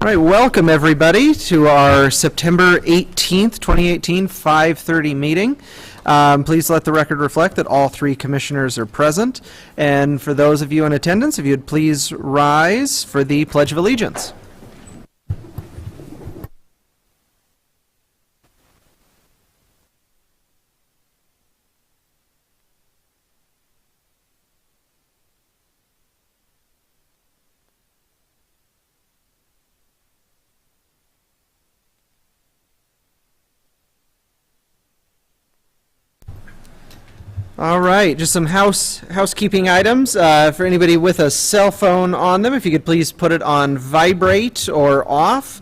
All right, welcome everybody to our September 18th, 2018, 5:30 meeting. Please let the record reflect that all three commissioners are present. And for those of you in attendance, if you'd please rise for the Pledge of Allegiance. All right, just some housekeeping items. For anybody with a cell phone on them, if you could please put it on vibrate or off,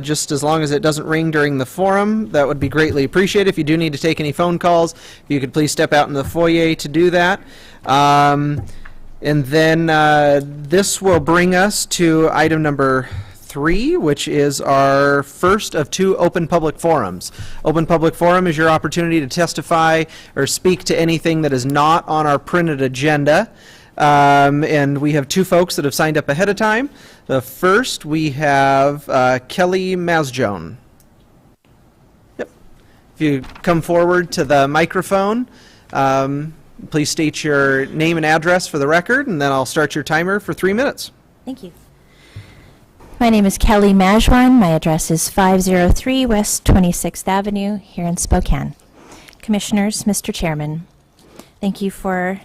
just as long as it doesn't ring during the forum, that would be greatly appreciated. If you do need to take any phone calls, if you could please step out in the foyer to do that. And then this will bring us to item number 3, which is our first of 2 open public forums. Open public forum is your opportunity to testify or speak to anything that is not on our printed agenda. And we have 2 folks that have signed up ahead of time. The first, we have Kelly Masjone. Yep. If you come forward to the microphone, please state your name and address for the record, and then I'll start your timer for 3 minutes. Thank you. My name is Kelly Masjone. My address is 503 West 26th Avenue here in Spokane. Commissioners, Mr. Chairman, thank you for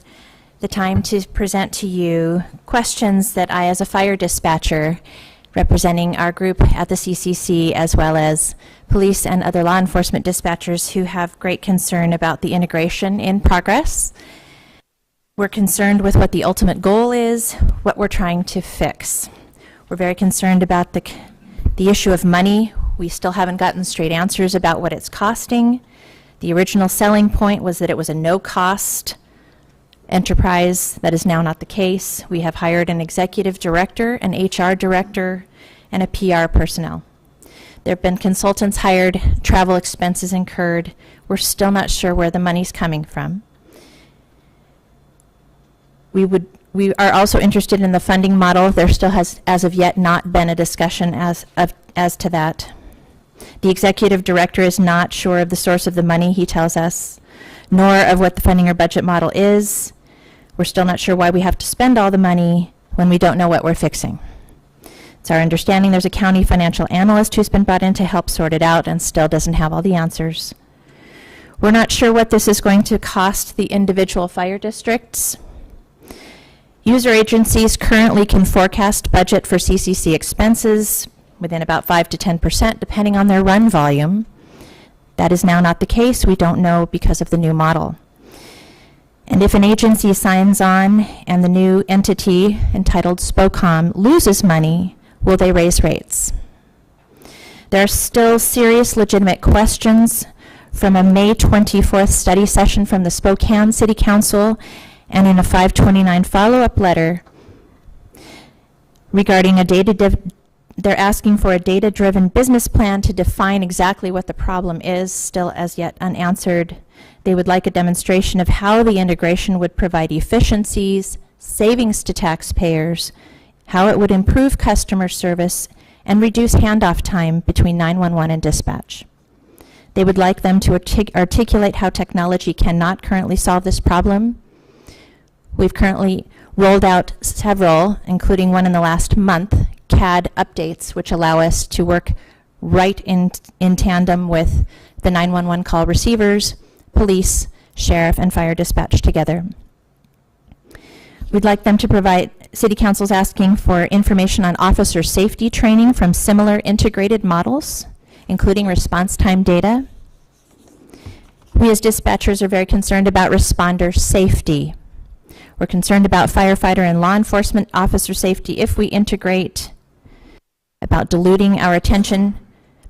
the time to present to you questions that I, as a fire dispatcher, representing our group at the CCC, as well as police and other law enforcement dispatchers who have great concern about the integration in progress. We're concerned with what the ultimate goal is, what we're trying to fix. We're very concerned about the issue of money. We still haven't gotten straight answers about what it's costing. The original selling point was that it was a no-cost enterprise. That is now not the case. We have hired an executive director, an HR director, and a PR personnel. There have been consultants hired, travel expenses incurred. We're still not sure where the money's coming from. We are also interested in the funding model. There still has, as of yet, not been a discussion as to that. The executive director is not sure of the source of the money, he tells us, nor of what the funding or budget model is. We're still not sure why we have to spend all the money when we don't know what we're fixing. It's our understanding there's a county financial analyst who's been brought in to help sort it out and still doesn't have all the answers. We're not sure what this is going to cost the individual fire districts. User agencies currently can forecast budget for CCC expenses within about 5 to 10%, depending on their run volume. That is now not the case. We don't know because of the new model. And if an agency signs on and the new entity, entitled Spokane, loses money, will they raise rates? There are still serious, legitimate questions from a May 24th study session from the Spokane City Council and in a 529 follow-up letter regarding they're asking for a data-driven business plan to define exactly what the problem is, still as yet unanswered. They would like a demonstration of how the integration would provide efficiencies, savings to taxpayers, how it would improve customer service, and reduce handoff time between 911 and dispatch. They would like them to articulate how technology cannot currently solve this problem. We've currently rolled out several, including one in the last month, CAD updates, which allow us to work right in tandem with the 911 call receivers, police, sheriff, and fire dispatch together. We'd like them to provide, City Council's asking for information on officer safety training from similar integrated models, including response time data. We as dispatchers are very concerned about responder safety. We're concerned about firefighter and law enforcement officer safety if we integrate, about diluting our attention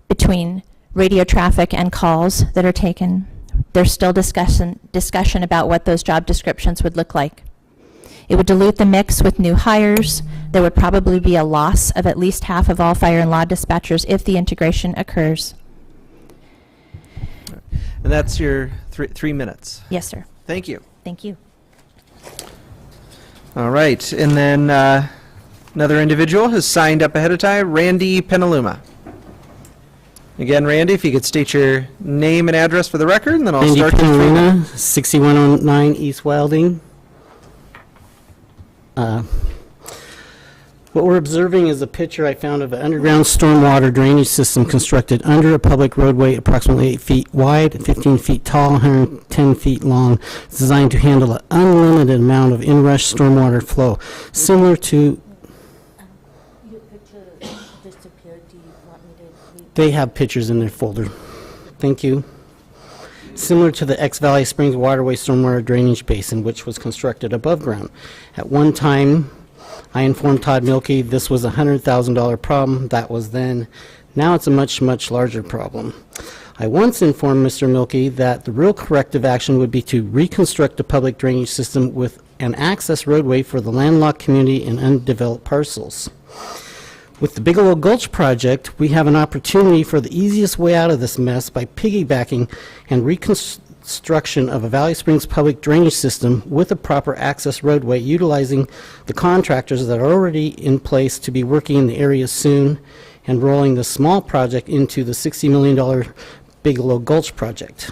between radio traffic and calls that are taken. There's still discussion about what those job descriptions would look like. It would dilute the mix with new hires. There would probably be a loss of at least half of all fire and law dispatchers if the integration occurs. And that's your 3 minutes. Yes, sir. Thank you. Thank you. All right, and then Another individual has signed up ahead of time, Randy Penaluma. Again, Randy, if you could state your name and address for the record, and then I'll Randy start your 3 Penaluna, minutes. 6109 East Wilding. What we're observing is a picture I found of an underground stormwater drainage system constructed under a public roadway approximately 8 feet wide, 15 feet tall, 110 feet long. It's designed to handle an unlimited amount of inrush stormwater flow, similar to... Your picture disappeared. Do you want me to read? They have pictures in their folder. Thank you. Similar to the X Valley Springs Waterway Stormwater Drainage Basin, which was constructed above ground. At one time, I informed Todd Milkey this was a $100,000 problem. That was then. Now it's a much, much larger problem. I once informed Mr. Milkey that the real corrective action would be to reconstruct a public drainage system with an access roadway for the landlocked community and undeveloped parcels. With the Bigelow Gulch project, we have an opportunity for the easiest way out of this mess by piggybacking and reconstruction of a Valley Springs public drainage system with a proper access roadway, utilizing the contractors that are already in place to be working in the area soon, and rolling the small project into the $60 million Bigelow Gulch project.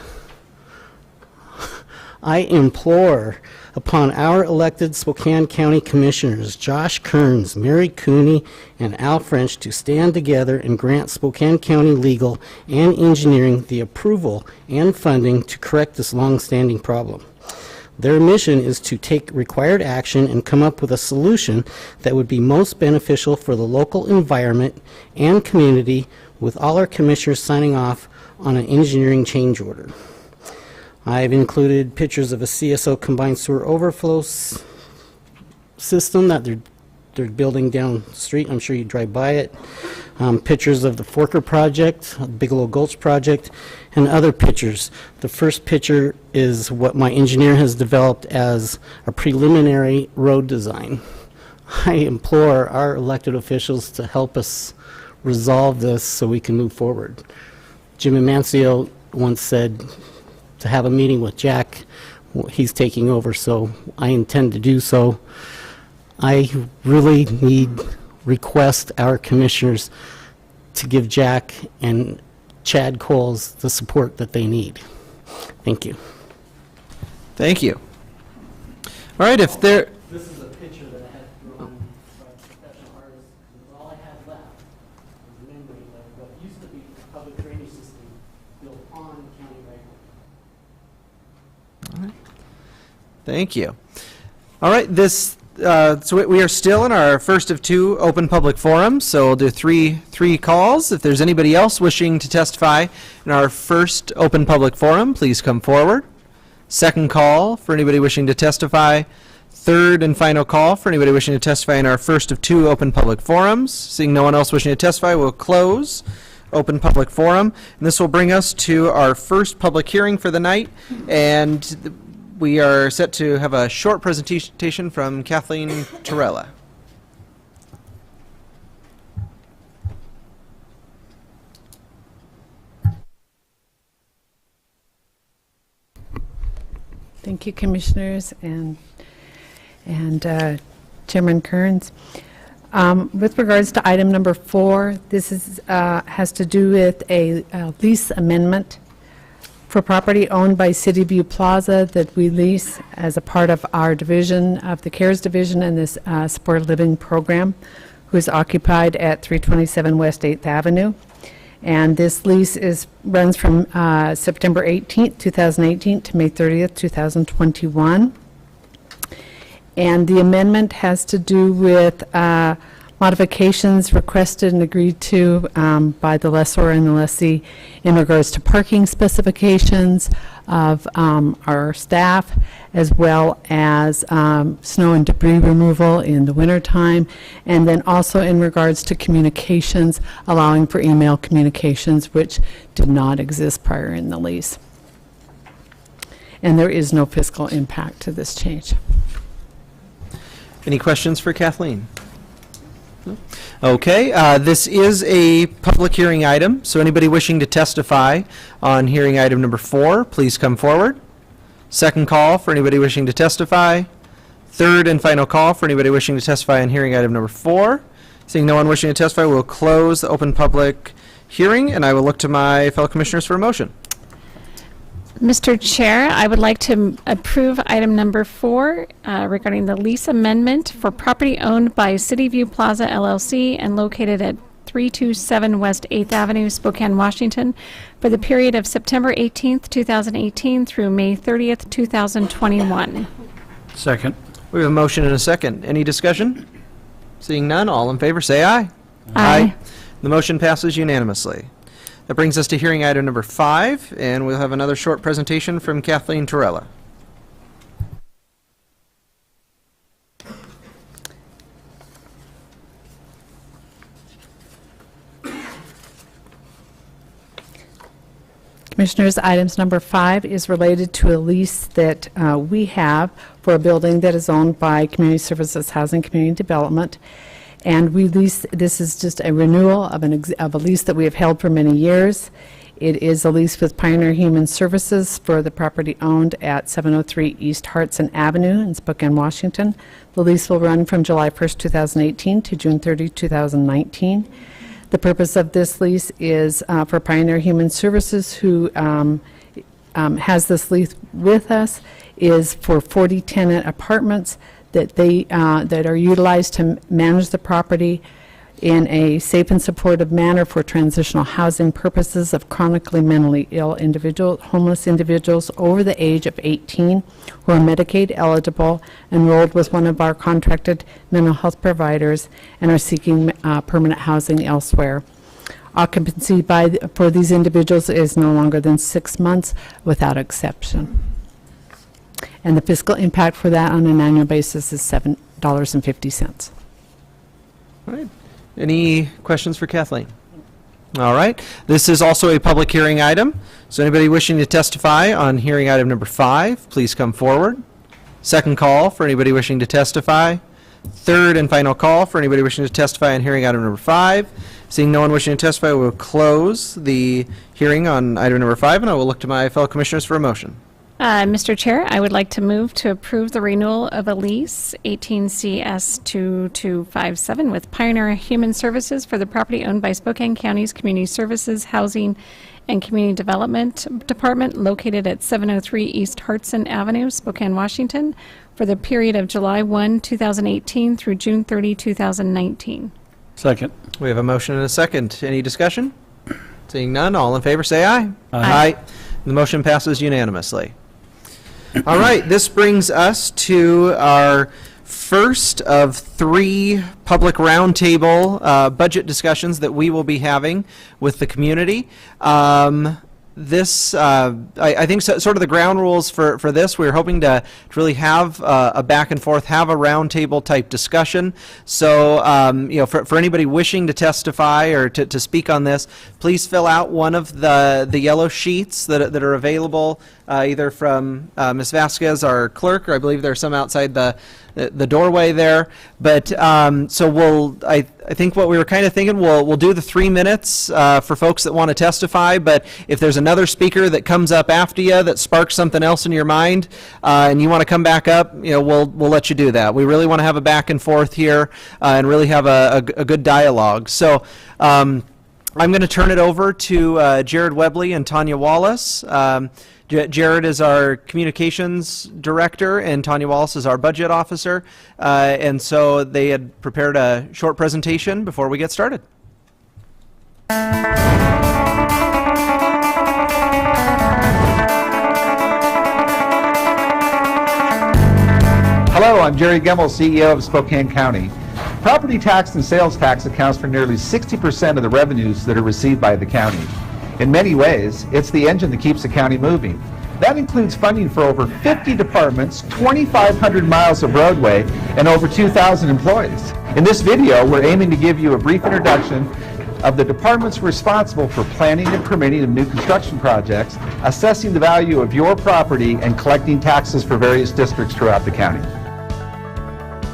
I implore upon our elected Spokane County Commissioners, Josh Kearns, Mary Cooney, and Al French, to stand together and grant Spokane County Legal and Engineering the approval and funding to correct this long-standing problem. Their mission is to take required action and come up with a solution that would be most beneficial for the local environment and community, with all our commissioners signing off on an engineering change order. I've included pictures of a CSO combined sewer overflow system that they're building down the street. I'm sure you drive by it. Pictures of the Forker project, Bigelow Gulch project, and other pictures. The first picture is what my engineer has developed as a preliminary road design. I implore our elected officials to help us resolve this so we can move forward. Jim Amancio once said to have a meeting with Jack. He's taking over, so I intend to do so. I really request our commissioners to give Jack and Chad Coles the support that they need. Thank you. Thank you. All right, if there... This is a picture that I had drawn by a professional artist. All I had left was memory of what used to be a public drainage system built on county right. Thank you. All right, so we are still in our first of 2 open public forums, so we'll do three calls. If there's anybody else wishing to testify in our first open public forum, please come forward. Second call for anybody wishing to testify. Third and final call for anybody wishing to testify in our first of 2 open public forums. Seeing no one else wishing to testify, we'll close open public forum. And this will bring us to our first public hearing for the night. And we are set to have a short presentation from Kathleen Torella. Thank you, Commissioners and Chairman Kearns. With regards to item number 4, this is has to do with a lease amendment for property owned by City View Plaza that we lease as a part of our division of the CARES division and this supported living program, who is occupied at 327 West 8th Avenue. And this lease runs from September 18th, 2018 to May 30th, 2021. And the amendment has to do with modifications requested and agreed to by the lessor and the lessee in regards to parking specifications of our staff, as well as snow and debris removal in the wintertime, and then also in regards to communications, allowing for email communications, which did not exist prior in the lease. And there is no fiscal impact to this change. Any questions for Kathleen? No? Okay, this is a public hearing item, so anybody wishing to testify on hearing item number 4, please come forward. Second call for anybody wishing to testify. Third and final call for anybody wishing to testify on hearing item number 4. Seeing no one wishing to testify, we'll close the open public hearing, and I will look to my fellow commissioners for a motion. Mr. Chair, I would like to approve item number 4 regarding the lease amendment for property owned by City View Plaza LLC and located at 327 West 8th Avenue, Spokane, Washington, for the period of September 18th, 2018 through May 30th, 2021. Second. We have a motion and a second. Any discussion? Seeing none, all in favor say aye. Aye. The motion passes unanimously. That brings us to hearing item number 5, and we'll have another short presentation from Kathleen Torella. Commissioners, items number 5 is related to a lease that we have for a building that is owned by Community Services Housing Community Development. And this is just a renewal of a lease that we have held for many years. It is a lease with Pioneer Human Services for the property owned at 703 East Hartson Avenue in Spokane, Washington. The lease will run from July 1st, 2018 to June 30, 2019. The purpose of this lease is for Pioneer Human Services, who has this lease with us, is for 40 tenant apartments that are utilized to manage the property in a safe and supportive manner for transitional housing purposes of chronically mentally ill homeless individuals over the age of 18 who are Medicaid eligible, enrolled with one of our contracted mental health providers, and are seeking permanent housing elsewhere. Occupancy for these individuals is no longer than 6 months without exception. And the fiscal impact for that on an annual basis is $7.50. All right. Any questions for Kathleen? All right. This is also a public hearing item. So anybody wishing to testify on hearing item number 5, please come forward. Second call for anybody wishing to testify. Third and final call for anybody wishing to testify on hearing item number 5. Seeing no one wishing to testify, we'll close the hearing on item number 5, and I will look to my fellow commissioners for a motion. Mr. Chair, I would like to move to approve the renewal of a lease 18 CS 2257 with Pioneer Human Services for the property owned by Spokane County's Community Services, Housing, and Community Development Department located at 703 East Hartson Avenue, Spokane, Washington, for the period of July 1, 2018 through June 30, 2019. Second. We have a motion and a second. Any discussion? Seeing none, all in favor say aye. Aye. The motion passes unanimously. All right, this brings us to our first of 3 public roundtable budget discussions that we will be having with the community. I think sort of the ground rules for this, we're hoping to really have a back and forth, have a roundtable type discussion. So, for anybody wishing to testify or to speak on this, please fill out one of the yellow sheets that are available either from Ms. Vasquez, our clerk, or I believe there are some outside the doorway there. But so I think what we were kind of thinking, we'll do the 3 minutes for folks that want to testify, but if there's another speaker that comes up after you that sparks something else in your mind and you want to come back up, we'll let you do that. We really want to have a back and forth here and really have a good dialogue. So I'm going to turn it over to Jared Webley and Tanya Wallace. Jared is our communications director, and Tanya Wallace is our budget officer. And so they had prepared a short presentation before we get started. Hello, I'm Jerry Gemmel, CEO of Spokane County. Property tax and sales tax accounts for nearly 60% of the revenues that are received by the county. In many ways, it's the engine that keeps the county moving. That includes funding for over 50 departments, 2,500 miles of roadway, and over 2,000 employees. In this video, we're aiming to give you a brief introduction of the departments responsible for planning and permitting of new construction projects, assessing the value of your property, and collecting taxes for various districts throughout the county.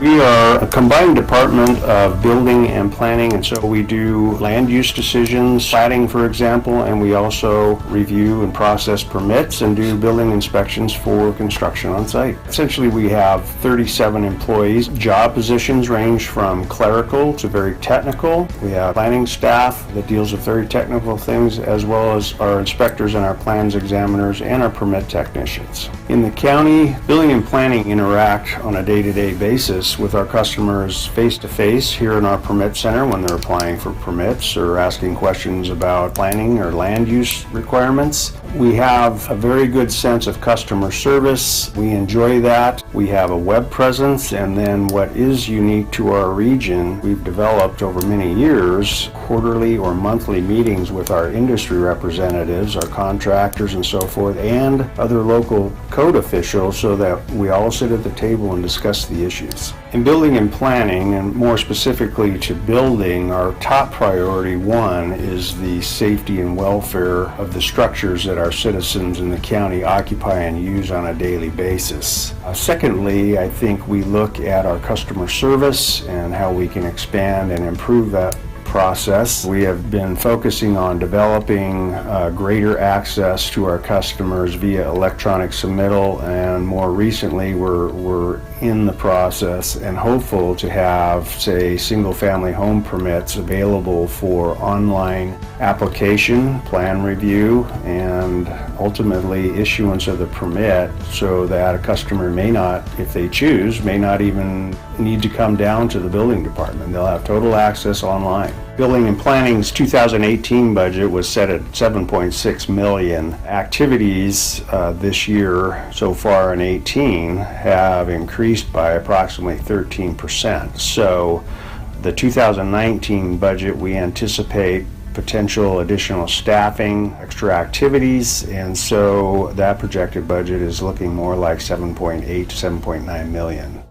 We are a combined department of building and planning, and so we do land use decisions, platting, for example, and we also review and process permits and do building inspections for construction on site. Essentially, we have 37 employees. Job positions range from clerical to very technical. We have planning staff that deals with very technical things, as well as our inspectors and our plans examiners and our permit technicians. In the county, building and planning interact on a day-to-day basis with our customers face-to-face here in our permit center when they're applying for permits or asking questions about planning or land use requirements. We have a very good sense of customer service. We enjoy that. We have a web presence, and then what is unique to our region, we've developed over many years quarterly or monthly meetings with our industry representatives, our contractors and so forth, and other local code officials so that we all sit at the table and discuss the issues. In building and planning, and more specifically to building, our top priority one is the safety and welfare of the structures that our citizens in the county occupy and use on a daily basis. Secondly, I think we look at our customer service and how we can expand and improve that process. We have been focusing on developing greater access to our customers via electronic submittal, and more recently we're in the process and hopeful to have, say, single-family home permits available for online application, plan review, and ultimately issuance of the permit, so that a customer may not, if they choose, may not even need to come down to the building department. They'll have total access online. Building and Planning's 2018 budget was set at $7.6 million. Activities this year so far in 18 have increased by approximately 13%. So the 2019 budget, we anticipate potential additional staffing, extra activities, and so that projected budget is looking more like 7.8 to 7.9 million.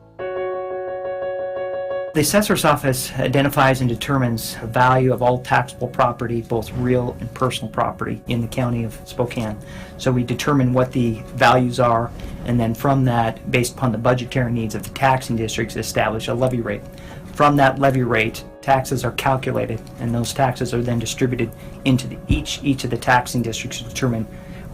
The assessor's office identifies and determines the value of all taxable property, both real and personal property, in the county of Spokane. So we determine what the values are, and then from that, based upon the budgetary needs of the taxing districts, establish a levy rate. From that levy rate, taxes are calculated, and those taxes are then distributed into each of the taxing districts to determine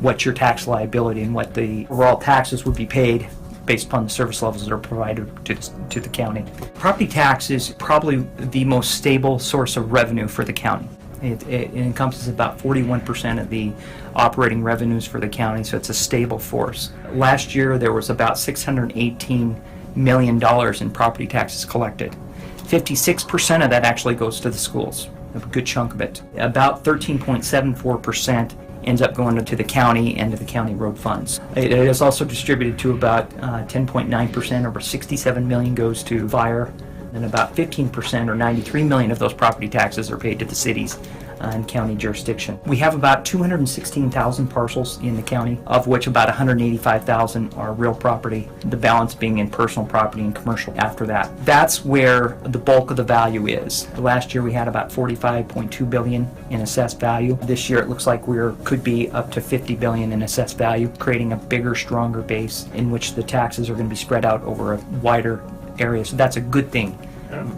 what your tax liability and what the overall taxes would be paid based upon the service levels that are provided to the county. Property tax is probably the most stable source of revenue for the county. It encompasses about 41% of the operating revenues for the county, so it's a stable force. Last year there was about $618 million in property taxes collected. 56% of that actually goes to the schools, a good chunk of it. About 13.74% ends up going to the county and to the county road funds. It is also distributed to about 10.9%, over $67 million goes to fire, and about 15% or $93 million of those property taxes are paid to the cities and county jurisdiction. We have about 216,000 parcels in the county, of which about 185,000 are real property, the balance being in personal property and commercial after that. That's where the bulk of the value is. Last year we had about $45.2 billion in assessed value. This year it looks like we could be up to $50 billion in assessed value, creating a bigger, stronger base in which the taxes are going to be spread out over a wider area. So that's a good thing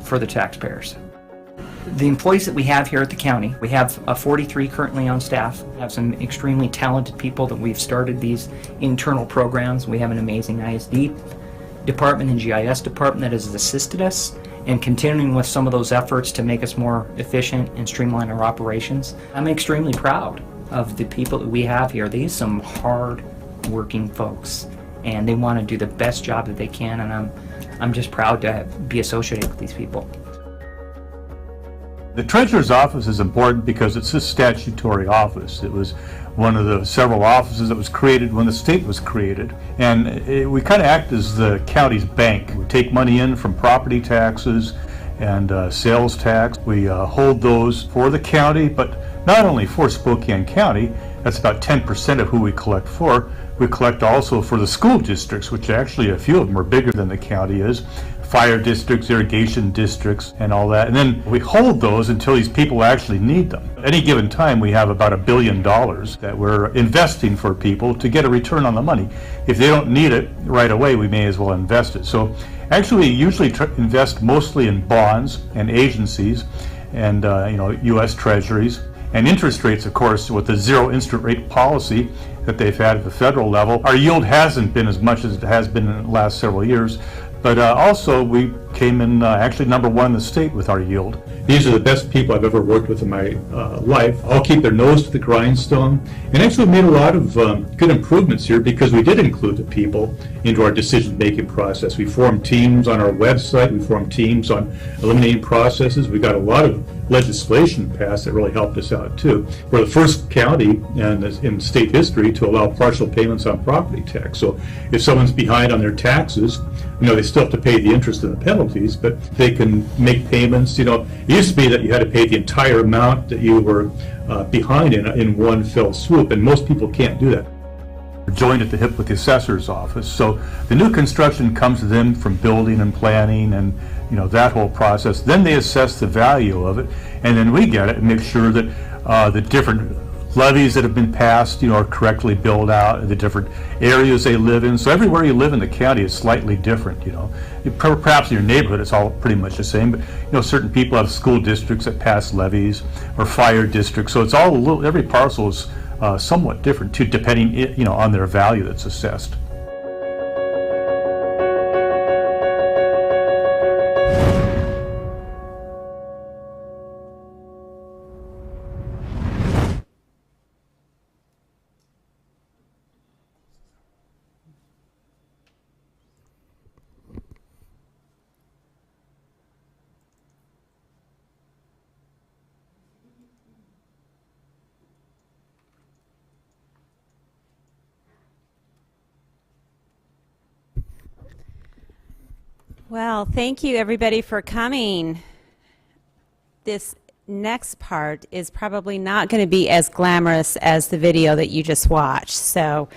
for the taxpayers. The employees that we have here at the county, we have 43 currently on staff. We have some extremely talented people that we've started these internal programs. We have an amazing ISD department and GIS department that has assisted us in continuing with some of those efforts to make us more efficient and streamline our operations. I'm extremely proud of the people that we have here. These are some hard-working folks, and they want to do the best job that they can, and I'm just proud to be associated with these people. The Treasurer's Office is important because it's a statutory office. It was one of the several offices that was created when the state was created. And we kind of act as the county's bank. We take money in from property taxes and sales tax. We hold those for the county, but not only for Spokane County. That's about 10% of who we collect for. We collect also for the school districts, which actually a few of them are bigger than the county is. fire districts, irrigation districts, and all that. And then we hold those until these people actually need them. At any given time, we have about $1 billion that we're investing for people to get a return on the money. If they don't need it right away, we may as well invest it. So actually, we usually invest mostly in bonds and agencies and U.S. Treasuries. And interest rates, of course, with the zero interest rate policy that they've had at the federal level, our yield hasn't been as much as it has been in the last several years. But also, we came in actually #1 in the state with our yield. These are the best people I've ever worked with in my life. All keep their nose to the grindstone. And actually made a lot of good improvements here because we did include the people into our decision-making process. We formed teams on our website. We formed teams on eliminating processes. We got a lot of legislation passed that really helped us out too. We're the first county in state history to allow partial payments on property tax. So if someone's behind on their taxes, they still have to pay the interest and the penalties, but they can make payments. It used to be that you had to pay the entire amount that you were behind in one fell swoop, and most people can't do that. We're joined at the hip with the assessor's office, so the new construction comes to them from building and planning and that whole process. Then they assess the value of it, and then we get it and make sure that the different levies that have been passed, are correctly billed out in the different areas they live in. So everywhere you live in the county is slightly different, Perhaps in your neighborhood it's all pretty much the same, but certain people have school districts that pass levies or fire districts. So it's all every parcel is somewhat different too, depending, on their value that's assessed. Well, thank you everybody for coming. This next part is probably not going to be as glamorous as the video that you just watched, so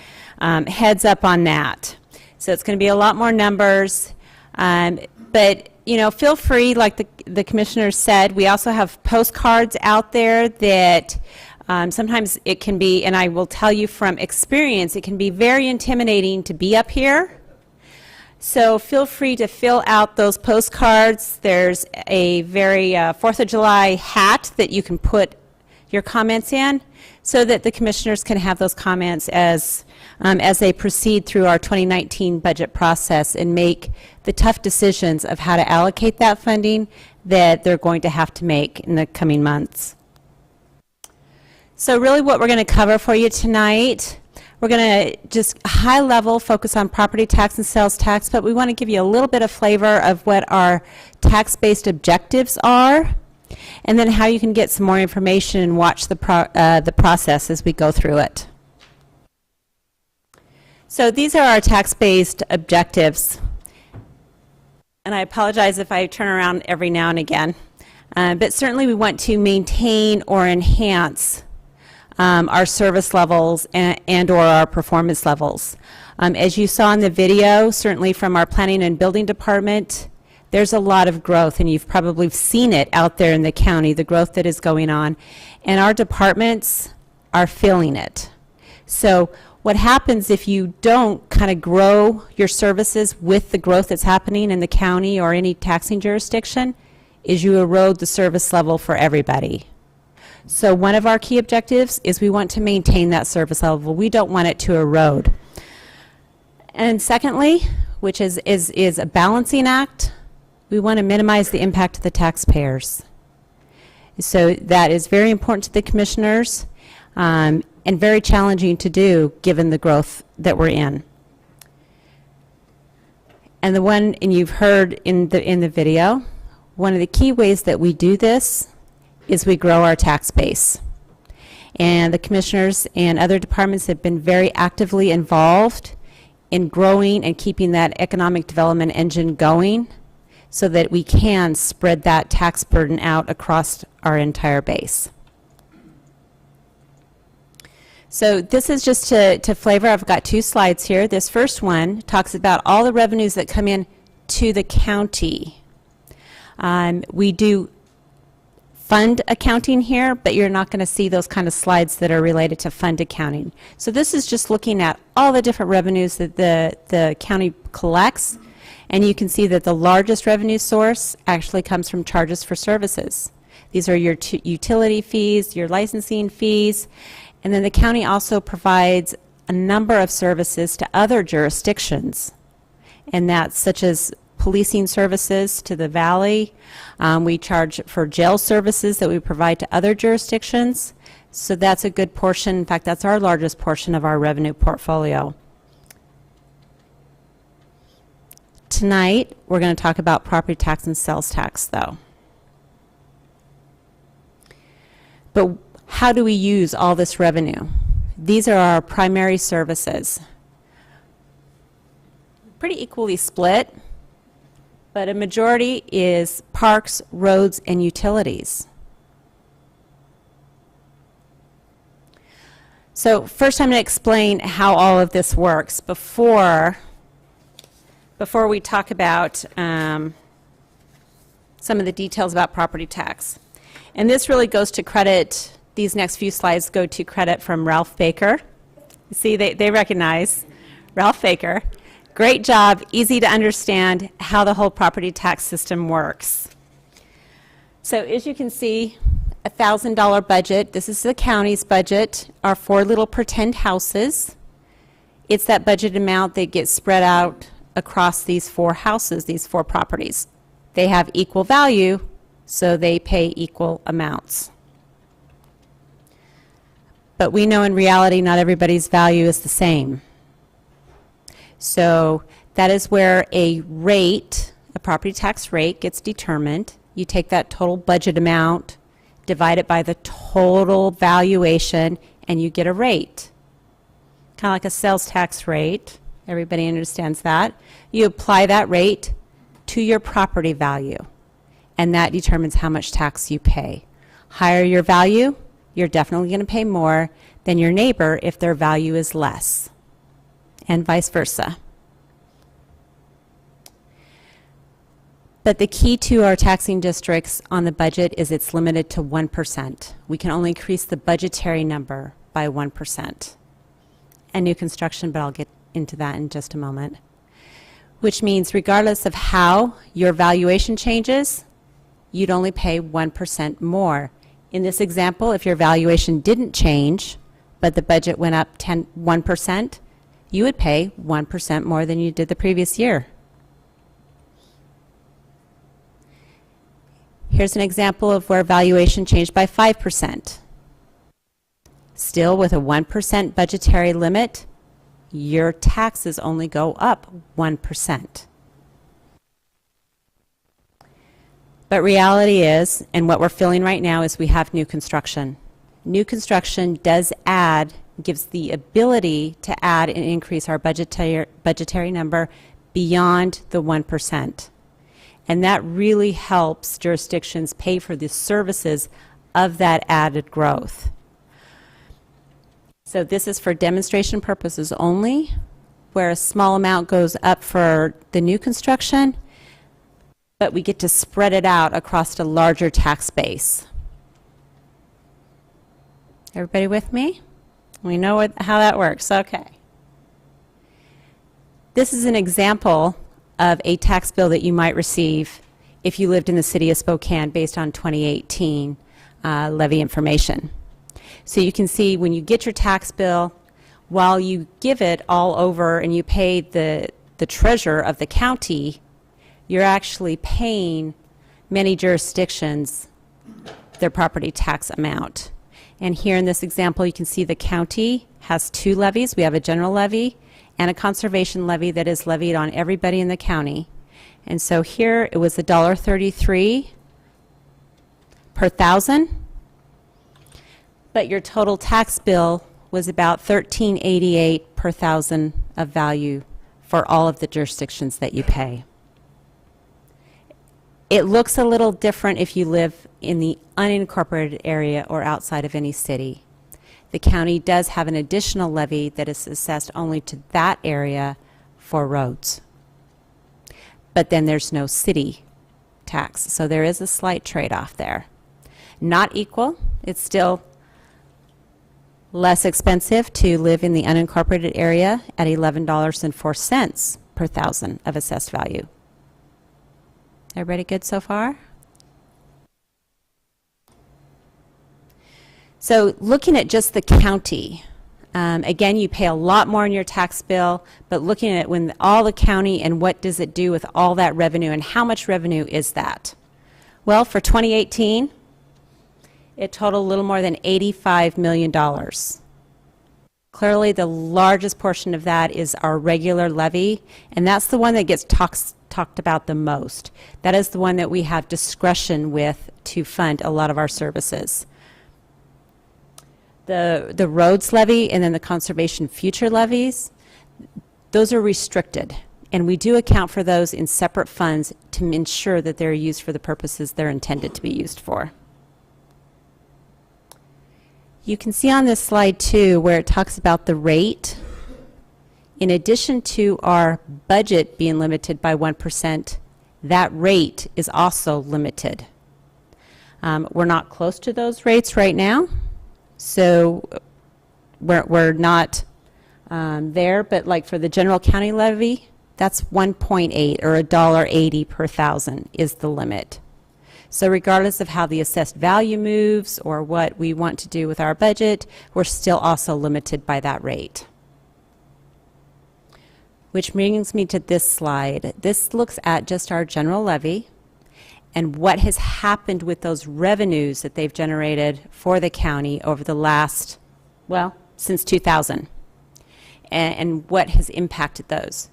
heads up on that. So it's going to be a lot more numbers, but feel free, like the commissioners said. We also have postcards out there that sometimes it can be, and I will tell you from experience, it can be very intimidating to be up here. So feel free to fill out those postcards. There's a very 4th of July hat that you can put your comments in so that the commissioners can have those comments as they proceed through our 2019 budget process and make the tough decisions of how to allocate that funding that they're going to have to make in the coming months. So really what we're going to cover for you tonight, we're going to just high level focus on property tax and sales tax, but we want to give you a little bit of flavor of what our tax-based objectives are, and then how you can get some more information and watch the process as we go through it. So these are our tax-based objectives, and I apologize if I turn around every now and again, but certainly we want to maintain or enhance our service levels and or our performance levels. As you saw in the video, certainly from our planning and building department, there's a lot of growth, and you've probably seen it out there in the county, the growth that is going on, and our departments are feeling it. So what happens if you don't kind of grow your services with the growth that's happening in the county or any taxing jurisdiction is you erode the service level for everybody. So one of our key objectives is we want to maintain that service level. We don't want it to erode. And secondly, which is a balancing act, we want to minimize the impact to the taxpayers. So that is very important to the commissioners and very challenging to do given the growth that we're in. And you've heard in the video, one of the key ways that we do this is we grow our tax base. And the commissioners and other departments have been very actively involved in growing and keeping that economic development engine going so that we can spread that tax burden out across our entire base. So this is just to flavor. I've got 2 slides here. This first one talks about all the revenues that come in to the county. We do fund accounting here, but you're not going to see those kind of slides that are related to fund accounting. So this is just looking at all the different revenues that the county collects, and you can see that the largest revenue source actually comes from charges for services. These are your utility fees, your licensing fees, and then the county also provides a number of services to other jurisdictions, and that's such as policing services to the valley. We charge for jail services that we provide to other jurisdictions. So that's a good portion. In fact, that's our largest portion of our revenue portfolio. Tonight, we're going to talk about property tax and sales tax, though. But how do we use all this revenue? These are our primary services. Pretty equally split, but a majority is parks, roads, and utilities. So first I'm going to explain how all of this works before we talk about some of the details about property tax. And this really goes to credit, these next few slides go to credit from Ralph Baker. You see, they recognize Ralph Baker. Great job, easy to understand how the whole property tax system works. So as you can see, a $1,000 budget. This is the county's budget, our 4 little pretend houses. It's that budget amount that gets spread out across these 4 houses, these 4 properties. They have equal value, so they pay equal amounts. But we know in reality not everybody's value is the same. So that is where a rate, a property tax rate, gets determined. You take that total budget amount, divide it by the total valuation, and you get a rate. Kind of like a sales tax rate. Everybody understands that. You apply that rate to your property value, and that determines how much tax you pay. Higher your value, you're definitely going to pay more than your neighbor if their value is less, and vice versa. But the key to our taxing districts on the budget is it's limited to 1%. We can only increase the budgetary number by 1%. And new construction, but I'll get into that in just a moment. Which means regardless of how your valuation changes, you'd only pay 1% more. In this example, if your valuation didn't change, but the budget went up 1%, you would pay 1% more than you did the previous year. Here's an example of where valuation changed by 5%. Still, with a 1% budgetary limit, your taxes only go up 1%. But reality is, and what we're feeling right now, is we have new construction. New construction does add, gives the ability to add and increase our budgetary number beyond the 1%. And that really helps jurisdictions pay for the services of that added growth. So this is for demonstration purposes only, where a small amount goes up for the new construction, but we get to spread it out across a larger tax base. Everybody with me? We know how that works. Okay. This is an example of a tax bill that you might receive if you lived in the city of Spokane based on 2018 levy information. So you can see when you get your tax bill, while you give it all over and you pay the treasurer of the county, you're actually paying many jurisdictions their property tax amount. And here in this example, you can see the county has 2 levies. We have a general levy and a conservation levy that is levied on everybody in the county. And so here it was $1.33 per thousand, but your total tax bill was about $13.88 per thousand of value for all of the jurisdictions that you pay. It looks a little different if you live in the unincorporated area or outside of any city. The county does have an additional levy that is assessed only to that area for roads. but then there's no city tax. So there is a slight trade-off there. Not equal. It's still less expensive to live in the unincorporated area at $11.04 per thousand of assessed value. Everybody good so far? So looking at just the county, again, you pay a lot more in your tax bill, but looking at when all the county and what does it do with all that revenue and how much revenue is that? Well, for 2018, it totaled a little more than $85 million. Clearly, the largest portion of that is our regular levy, and that's the one that gets talked about the most. That is the one that we have discretion with to fund a lot of our services. The roads levy and then the conservation future levies, those are restricted, and we do account for those in separate funds to ensure that they're used for the purposes they're intended to be used for. You can see on this slide too where it talks about the rate. In addition to our budget being limited by 1%, that rate is also limited. We're not close to those rates right now, so we're not there, but like for the general county levy, that's 1.8 or $1.80 per thousand is the limit. So regardless of how the assessed value moves or what we want to do with our budget, we're still also limited by that rate. Which brings me to this slide. This looks at just our general levy and what has happened with those revenues that they've generated for the county over the last, well, since 2000, and what has impacted those.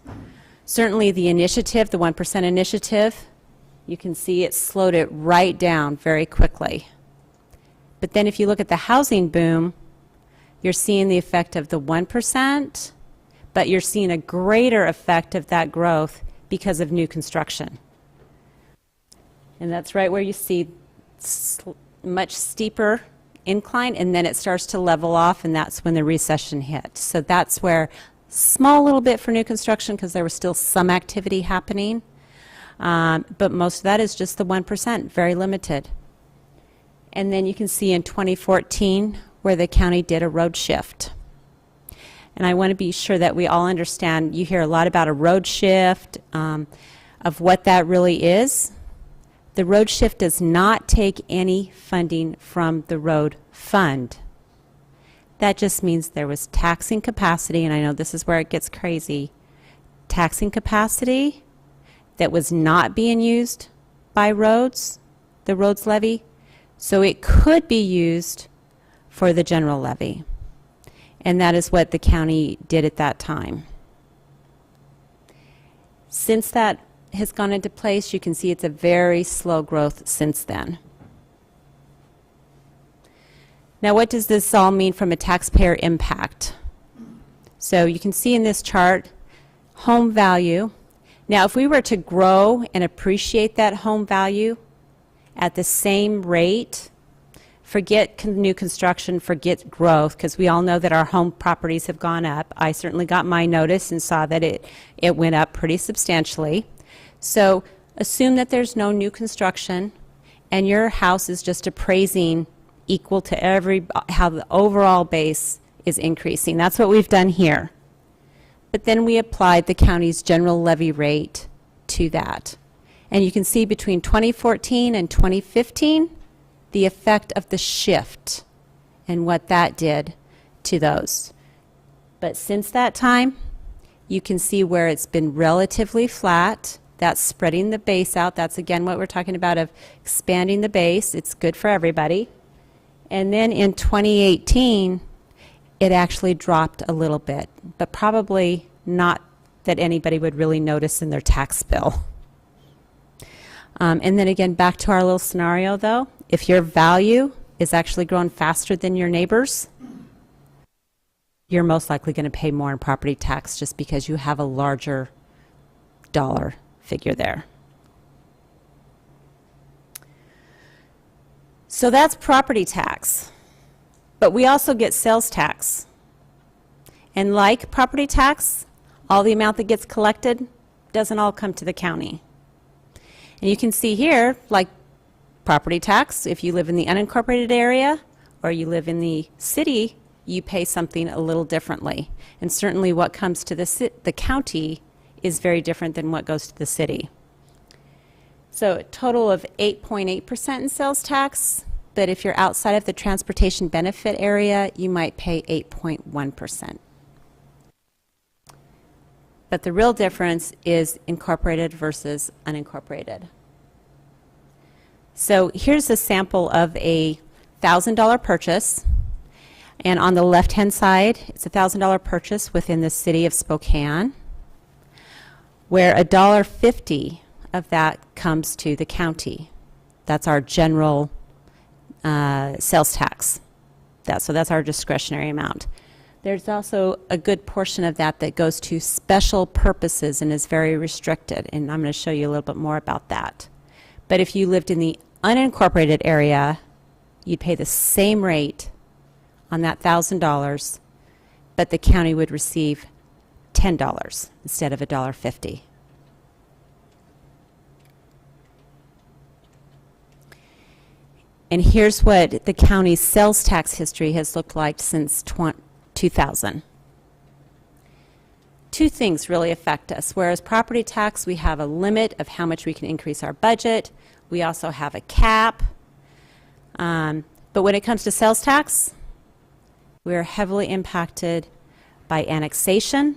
Certainly the initiative, the 1% initiative, you can see it slowed it right down very quickly. But then if you look at the housing boom, you're seeing the effect of the 1%, but you're seeing a greater effect of that growth because of new construction. And that's right where you see much steeper incline, and then it starts to level off, and that's when the recession hit. So that's where small little bit for new construction because there was still some activity happening. But most of that is just the 1%, very limited. And then you can see in 2014 where the county did a road shift. And I want to be sure that we all understand, you hear a lot about a road shift, of what that really is. The road shift does not take any funding from the road fund. That just means there was taxing capacity, and I know this is where it gets crazy, taxing capacity that was not being used by roads, the roads levy, so it could be used for the general levy. And that is what the county did at that time. Since that has gone into place, you can see it's a very slow growth since then. Now, what does this all mean from a taxpayer impact? So you can see in this chart, home value. Now, if we were to grow and appreciate that home value at the same rate, forget new construction, forget growth, because we all know that our home properties have gone up. I certainly got my notice and saw that it went up pretty substantially. So assume that there's no new construction and your house is just appraising equal to how the overall base is increasing. That's what we've done here. But then we applied the county's general levy rate to that. And you can see between 2014 and 2015, the effect of the shift and what that did to those. But since that time, you can see where it's been relatively flat. That's spreading the base out. That's again what we're talking about of expanding the base. It's good for everybody. And then in 2018, it actually dropped a little bit, but probably not that anybody would really notice in their tax bill. And then again, back to our little scenario though, if your value is actually growing faster than your neighbors, you're most likely going to pay more in property tax just because you have a larger dollar figure there. So that's property tax. But we also get sales tax. And like property tax, all the amount that gets collected doesn't all come to the county. And you can see here, like property tax, if you live in the unincorporated area or you live in the city, you pay something a little differently. And certainly what comes to the county is very different than what goes to the city. So a total of 8.8% in sales tax, but if you're outside of the transportation benefit area, you might pay 8.1%. But the real difference is incorporated versus unincorporated. So here's a sample of a $1,000 purchase. And on the left-hand side, it's a $1,000 purchase within the city of Spokane, where $1.50 of that comes to the county. That's our general sales tax. So that's our discretionary amount. There's also a good portion of that that goes to special purposes and is very restricted, and I'm going to show you a little bit more about that. But if you lived in the unincorporated area, you'd pay the same rate on that $1,000, but the county would receive $10 instead of $1.50. And here's what the county's sales tax history has looked like since 2000. Two things really affect us. Whereas property tax, we have a limit of how much we can increase our budget. We also have a cap. But when it comes to sales tax, we are heavily impacted by annexation,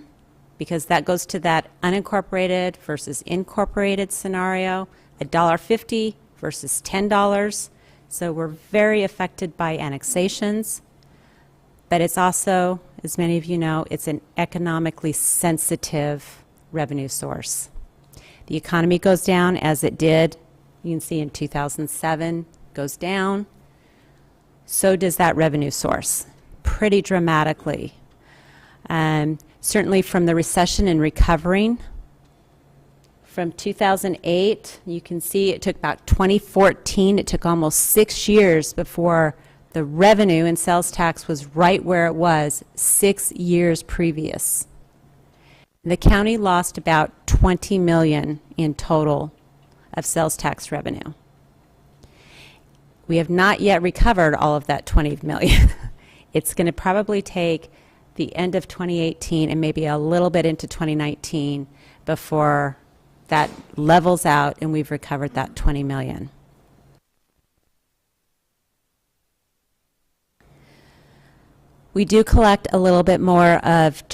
because that goes to that unincorporated versus incorporated scenario, $1.50 versus $10. So we're very affected by annexations, but it's also, as many of you know, it's an economically sensitive revenue source. The economy goes down as it did, you can see in 2007, goes down. So does that revenue source, pretty dramatically. Certainly from the recession and recovering, from 2008, you can see it took about 2014, it took almost 6 years before the revenue in sales tax was right where it was 6 years previous. The county lost about $20 million in total of sales tax revenue. We have not yet recovered all of that $20 million. It's going to probably take the end of 2018 and maybe a little bit into 2019 before that levels out and we've recovered that $20 million. We do collect a little bit more of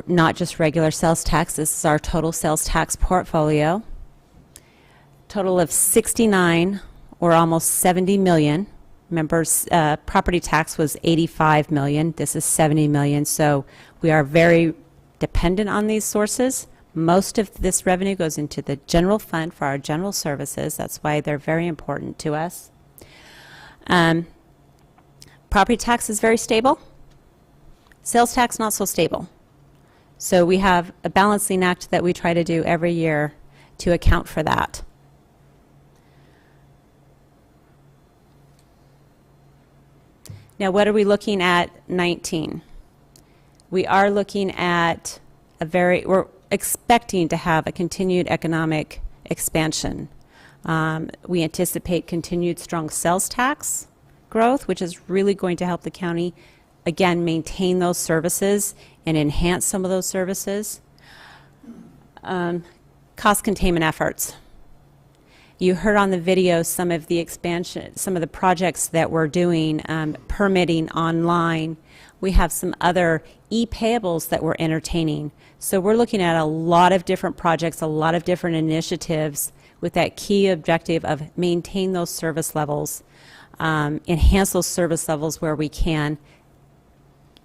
not just regular sales tax. This is our total sales tax portfolio. Total of 69 or almost 70 million. Remember, property tax was 85 million. This is 70 million. So we are very dependent on these sources. Most of this revenue goes into the general fund for our general services. That's why they're very important to us. Property tax is very stable. Sales tax, not so stable. So we have a balancing act that we try to do every year to account for that. Now, what are we looking at 19? We are looking at we're expecting to have a continued economic expansion. We anticipate continued strong sales tax growth, which is really going to help the county, again, maintain those services and enhance some of those services. Cost containment efforts. You heard on the video some of the expansion, some of the projects that we're doing, permitting online. We have some other e-payables that we're entertaining. So we're looking at a lot of different projects, a lot of different initiatives with that key objective of maintain those service levels, enhance those service levels where we can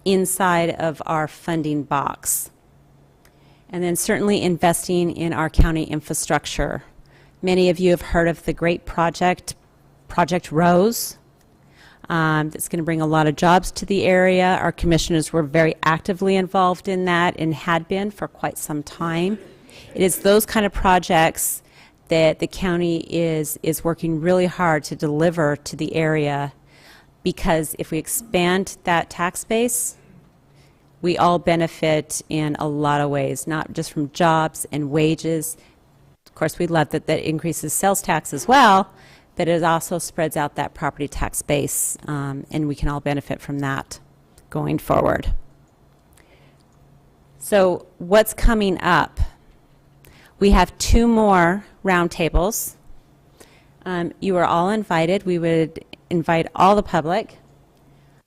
inside of our funding box. And then certainly investing in our county infrastructure. Many of you have heard of the great project, Project Rose. That's going to bring a lot of jobs to the area. Our commissioners were very actively involved in that and had been for quite some time. It is those kind of projects that the county is working really hard to deliver to the area, because if we expand that tax base, we all benefit in a lot of ways, not just from jobs and wages. course, we love that that increases sales tax as well, but it also spreads out that property tax base, and we can all benefit from that going forward. So what's coming up? We have 2 more roundtables. You are all invited. We would invite all the public.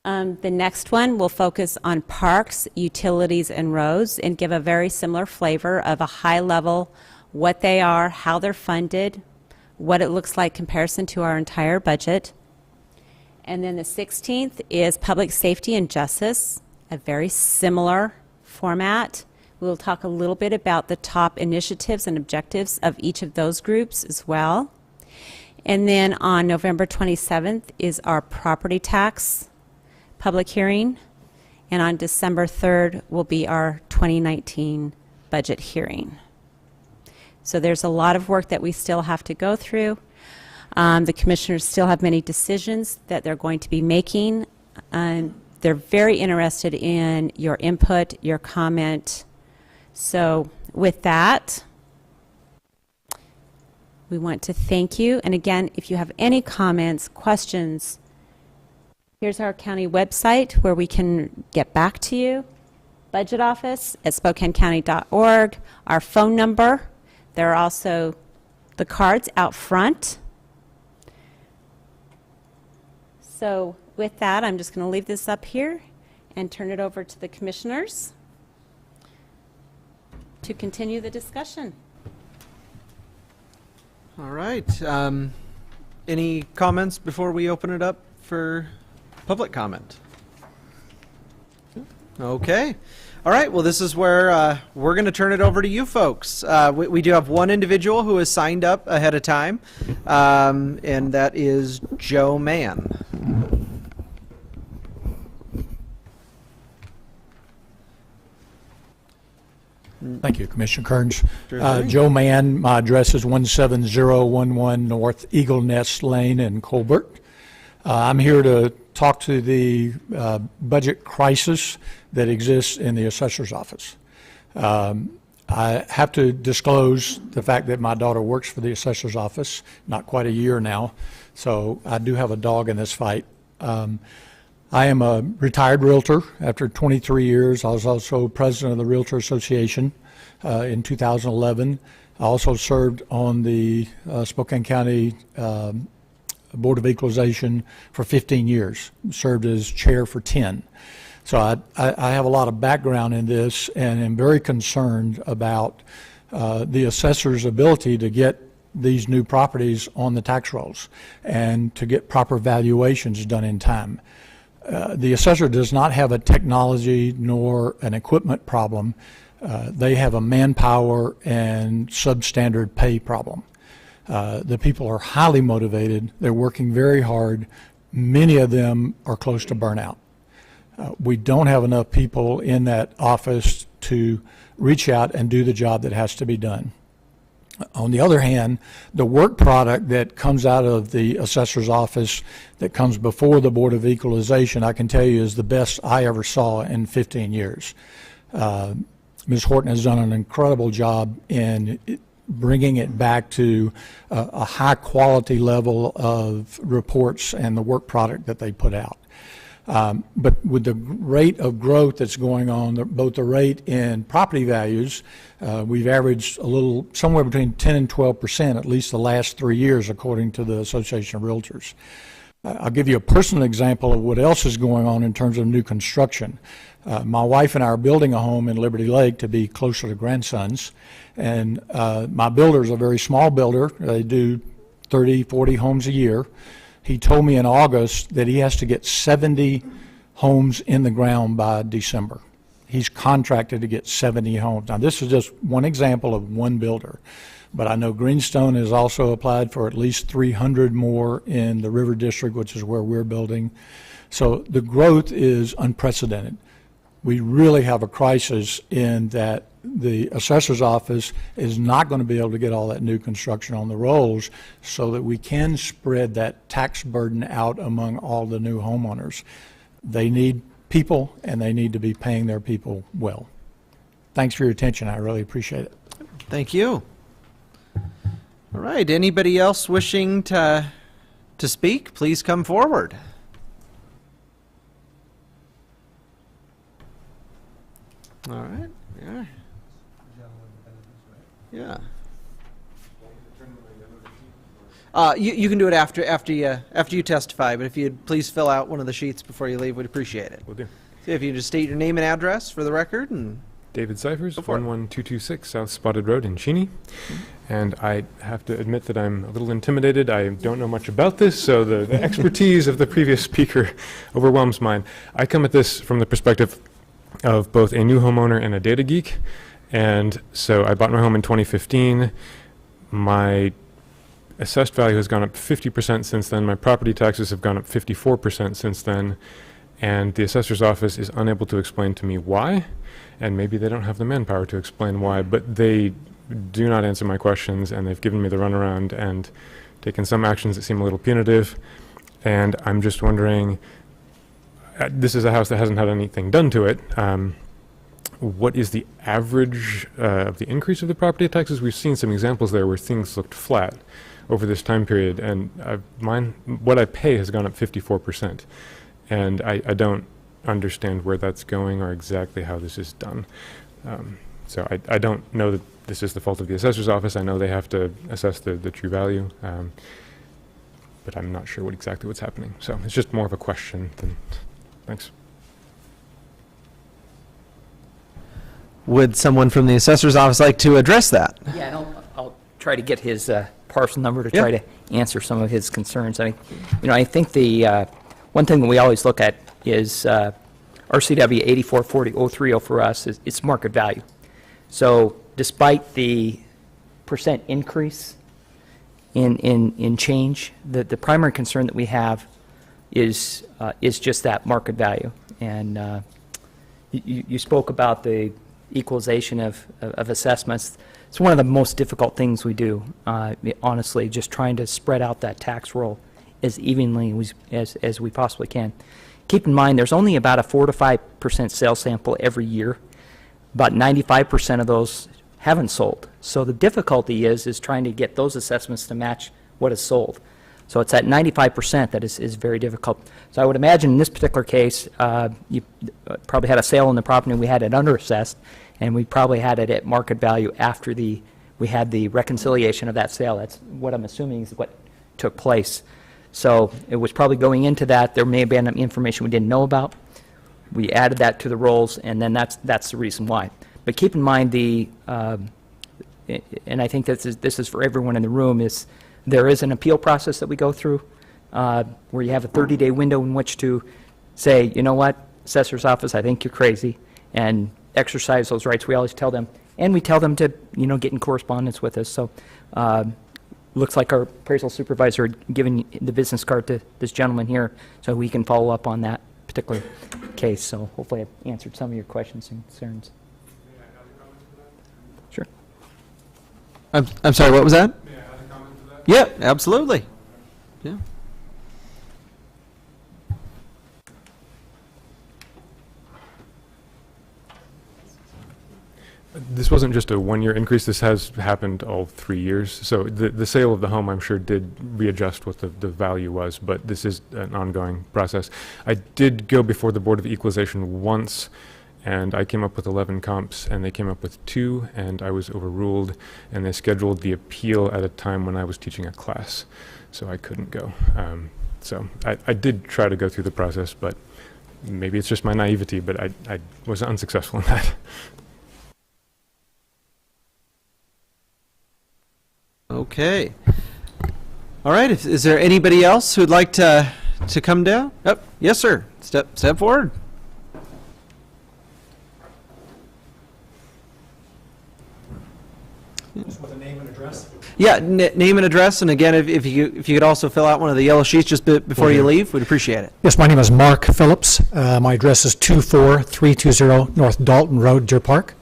The next one will focus on parks, utilities, and roads and give a very similar flavor of a high level, what they are, how they're funded, what it looks like comparison to our entire budget. And then the 16th is public safety and justice, a very similar format. We'll talk a little bit about the top initiatives and objectives of each of those groups as well. And then on November 27th is our property tax public hearing, and on December 3rd will be our 2019 budget hearing. So there's a lot of work that we still have to go through. The commissioners still have many decisions that they're going to be making. They're very interested in your input, your comment. So with that, we want to thank you. And again, if you have any comments, questions, here's our county website where we can get back to you. Budget office at SpokaneCounty.org. Our phone number. There are also the cards out front. So with that, I'm just going to leave this up here and turn it over to the commissioners to continue the discussion. All right. Any comments before we open it up for public comment? Okay. All right. Well, this is where we're going to turn it over to you folks. We do have one individual who has signed up ahead of time, and that is Joe Mann. Thank you, Commissioner Kearns. Sure thing. Joe Mann, my address is 17011 North Eagle Nest Lane in Colbert. I'm here to talk to the budget crisis that exists in the assessor's office. I have to disclose the fact that my daughter works for the assessor's office, not quite a year now, so I do have a dog in this fight. I am a retired realtor. After 23 years, I was also president of the Realtor Association in 2011. I also served on the Spokane County Board of Equalization for 15 years, served as chair for 10. So I have a lot of background in this and am very concerned about the assessor's ability to get these new properties on the tax rolls and to get proper valuations done in time. The assessor does not have a technology nor an equipment problem. They have a manpower and substandard pay problem. The people are highly motivated. They're working very hard. Many of them are close to burnout. We don't have enough people in that office to reach out and do the job that has to be done. On the other hand, the work product that comes out of the assessor's office that comes before the Board of Equalization, I can tell you is the best I ever saw in 15 years. Ms. Horton has done an incredible job in bringing it back to a high quality level of reports and the work product that they put out. But with the rate of growth that's going on, both the rate in property values, we've averaged a little, somewhere between 10 and 12%, at least the last 3 years, according to the Association of Realtors. I'll give you a personal example of what else is going on in terms of new construction. My wife and I are building a home in Liberty Lake to be closer to grandsons, and my builder is a very small builder. They do 30, 40 homes a year. He told me in August that he has to get 70 homes in the ground by December. He's contracted to get 70 homes. Now, this is just one example of one builder, but I know Greenstone has also applied for at least 300 more in the River District, which is where we're building. So the growth is unprecedented. We really have a crisis in that the assessor's office is not going to be able to get all that new construction on the rolls so that we can spread that tax burden out among all the new homeowners. They need people, and they need to be paying their people well. Thanks for your attention. I really appreciate it. Thank you. All right, anybody else wishing to speak, please come forward. All right, yeah. Yeah. You can do it after you testify, but if you'd please fill out one of the sheets before you leave, we'd appreciate it. Will do. So if you just state your name and address for the record, and David Cyphers, Go for it. 11226 South Spotted Road in Cheney. And I have to admit that I'm a little intimidated. I don't know much about this, so the expertise of the previous speaker overwhelms mine. I come at this from the perspective of both a new homeowner and a data geek. And so I bought my home in 2015. My assessed value has gone up 50% since then. My property taxes have gone up 54% since then. And the assessor's office is unable to explain to me why. And maybe they don't have the manpower to explain why, but they do not answer my questions, and they've given me the runaround and taken some actions that seem a little punitive. And I'm just wondering, this is a house that hasn't had anything done to it. What is the average of the increase of the property taxes? We've seen some examples there where things looked flat over this time period, and what I pay has gone up 54%. And I don't understand where that's going or exactly how this is done. So I don't know that this is the fault of the assessor's office. I know they have to assess the true value, but I'm not sure exactly what's happening. So it's just more of a question than, thanks. would someone from the assessor's office like to address that? Yeah, and I'll try to get his parcel number to try to answer some of his concerns. I mean, I think the one thing that we always look at is RCW 8440-030 for us is it's market value. So despite the percent increase in change, the primary concern that we have is just that market value. And you spoke about the equalization of assessments. It's one of the most difficult things we do, honestly, just trying to spread out that tax roll as evenly as we possibly can. Keep in mind, there's only about a 4 to 5% sales sample every year. About 95% of those haven't sold. So the difficulty is trying to get those assessments to match what is sold. So it's at 95% that is very difficult. So I would imagine in this particular case, you probably had a sale on the property and we had it underassessed, and we probably had it at market value after we had the reconciliation of that sale. That's what I'm assuming is what took place. So it was probably going into that. There may have been information we didn't know about. We added that to the rolls, and then that's the reason why. But keep in mind and I think this is for everyone in the room, is there is an appeal process that we go through where you have a 30-day window in which to say, you know what, assessor's office, I think you're crazy, and exercise those rights. We always tell them, and we tell them to, get in correspondence with us. So looks like our appraisal supervisor had given the business card to this gentleman here, so we can follow up on that particular case. So hopefully I've answered some of your questions and concerns. Sure. I'm sorry, what was that? May I add a comment to that? Yeah, absolutely. Yeah. This wasn't just a one-year increase. This has happened all 3 years. So the sale of the home, I'm sure, did readjust what the value was, but this is an ongoing process. I did go before the Board of Equalization once, and I came up with 11 comps, and they came up with 2, and I was overruled, and they scheduled the appeal at a time when I was teaching a class, so I couldn't go. So I did try to go through the process, but maybe it's just my naivety, but I was unsuccessful in that. Okay. All right. Is there anybody else who'd like to come down? Oh, yes, sir. Step forward. Just with a name and address? Yeah, name and address, and again, if you could also fill out one of the yellow sheets just before you leave, we'd appreciate it. Yes, my name is Mark Phillips. My address is 24320 North Dalton Road, Deer Park.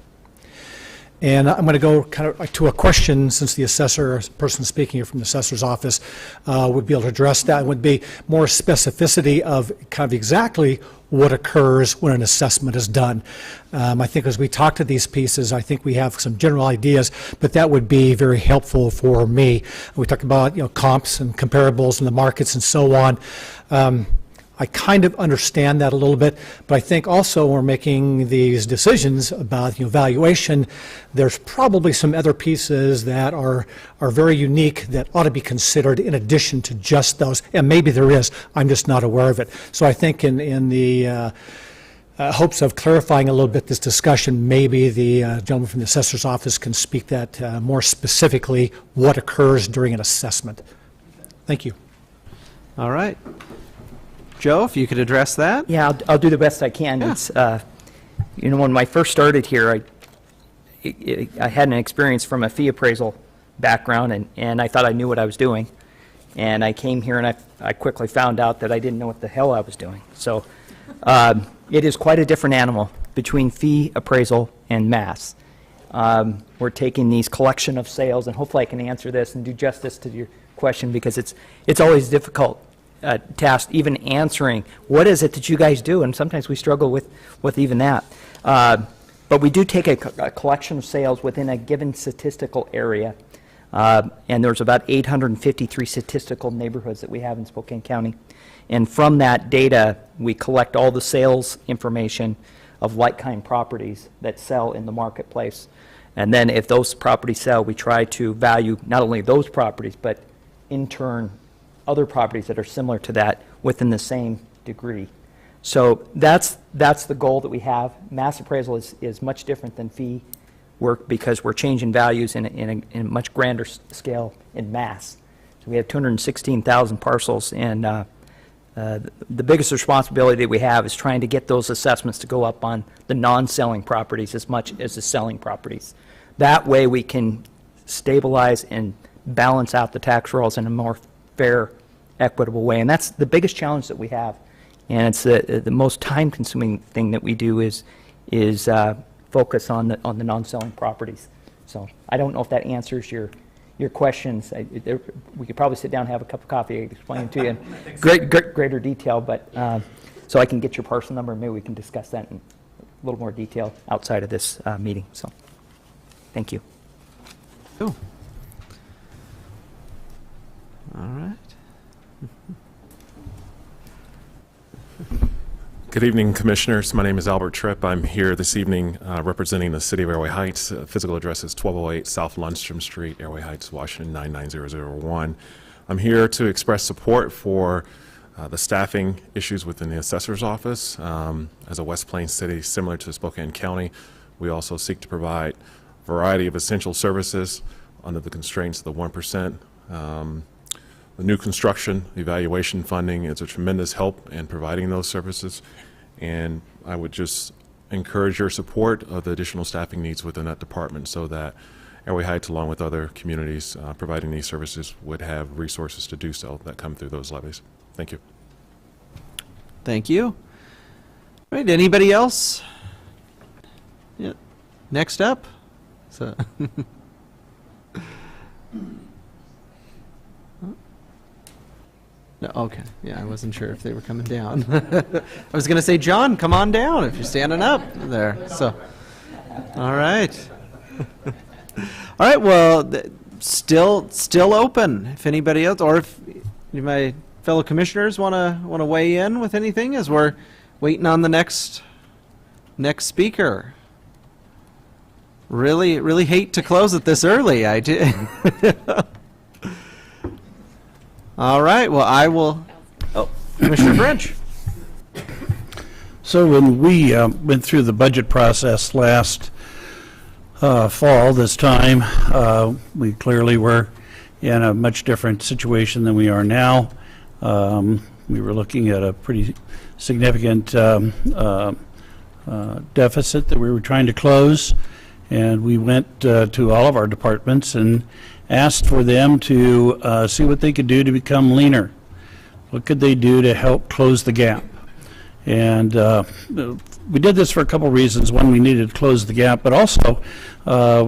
And I'm going to go kind of to a question, since the assessor, person speaking here from the assessor's office, would be able to address that. It would be more specificity of kind of exactly what occurs when an assessment is done. I think as we talk to these pieces, I think we have some general ideas, but that would be very helpful for me. We talk about, you know, comps and comparables in the markets and so on. I kind of understand that a little bit, but I think also when we're making these decisions about, you know, valuation, there's probably some other pieces that are very unique that ought to be considered in addition to just those, and maybe there is, I'm just not aware of it. So I think in the hopes of clarifying a little bit this discussion, maybe the gentleman from the assessor's office can speak that more specifically what occurs during an assessment. Thank you. All right. Joe, if you could address that. Yeah, I'll do the best I can. Yeah. It's, you know, when I first started here, I had an experience from a fee appraisal background, and I thought I knew what I was doing. And I came here, and I quickly found out that I didn't know what the hell I was doing. So it is quite a different animal between fee appraisal and mass. We're taking these collection of sales, and hopefully I can answer this and do justice to your question, because it's always difficult. Task even answering what is it that you guys do, and sometimes we struggle with even that. But we do take a collection of sales within a given statistical area, and there's about 853 statistical neighborhoods that we have in Spokane County. And from that data, we collect all the sales information of like-kind properties that sell in the marketplace. And then if those properties sell, we try to value not only those properties, but in turn other properties that are similar to that within the same degree. So that's the goal that we have. Mass appraisal is much different than fee work, because we're changing values in a much grander scale in mass. So we have 216,000 parcels, and the biggest responsibility that we have is trying to get those assessments to go up on the non-selling properties as much as the selling properties. That way we can stabilize and balance out the tax rolls in a more fair, equitable way. And that's the biggest challenge that we have. And it's the most time-consuming thing that we do is focus on the non-selling properties. So I don't know if that answers your questions. We could probably sit down and have a cup of coffee and explain to you in greater detail, but so I can get your parcel number, and maybe we can discuss that in a little more detail outside of this meeting. So thank you. Cool. All right. Good evening, Commissioners. My name is Albert Tripp. I'm here this evening representing the City of Airway Heights. Physical address is 1208 South Lundstrom Street, Airway Heights, Washington 99001. I'm here to express support for the staffing issues within the Assessor's Office. As a West Plains city similar to Spokane County, we also seek to provide a variety of essential services under the constraints of the 1%. The new construction evaluation funding is a tremendous help in providing those services, and I would just encourage your support of the additional staffing needs within that department, so that Airway Heights, along with other communities providing these services, would have resources to do so that come through those levies. Thank you. Thank you. All right, anybody else? Yeah. Next up. So no, okay. Yeah, I wasn't sure if they were coming down. I was going to say, John, come on down if you're standing up there. So, all right. All right. Well, still open. If anybody else, or if my fellow commissioners want to weigh in with anything as we're waiting on the next speaker. Really hate to close it this early. I do. All right. Well, I will. Oh, Commissioner French. So when we went through the budget process last fall, this time, we clearly were in a much different situation than we are now. We were looking at a pretty significant deficit that we were trying to close, and we went to all of our departments and asked for them to see what they could do to become leaner. What could they do to help close the gap? And we did this for a couple reasons. One, we needed to close the gap, but also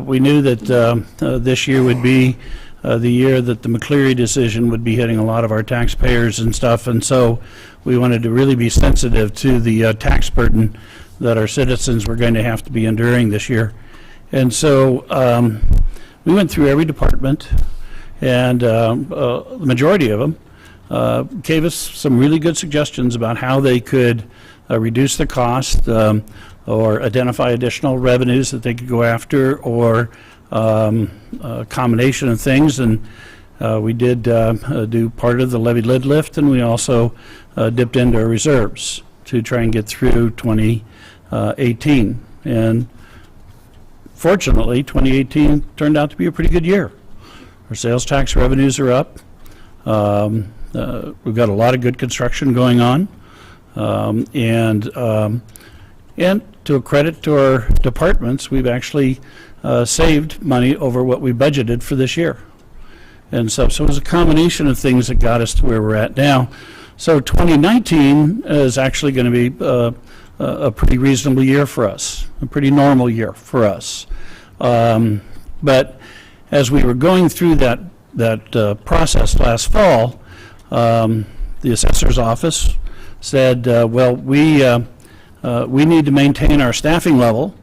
we knew that this year would be the year that the McCleary decision would be hitting a lot of our taxpayers and stuff, and so we wanted to really be sensitive to the tax burden that our citizens were going to have to be enduring this year. And so we went through every department, and the majority of them gave us some really good suggestions about how they could reduce the cost or identify additional revenues that they could go after, or a combination of things. And we did do part of the levy lid lift, and we also dipped into our reserves to try and get through 2018. And fortunately, 2018 turned out to be a pretty good year. Our sales tax revenues are up. We've got a lot of good construction going on. And to a credit to our departments, we've actually saved money over what we budgeted for this year. And so it was a combination of things that got us to where we're at now. So 2019 is actually going to be a pretty reasonable year for us, a pretty normal year for us. But as we were going through that process last fall, the assessor's office said, well, we need to maintain our staffing level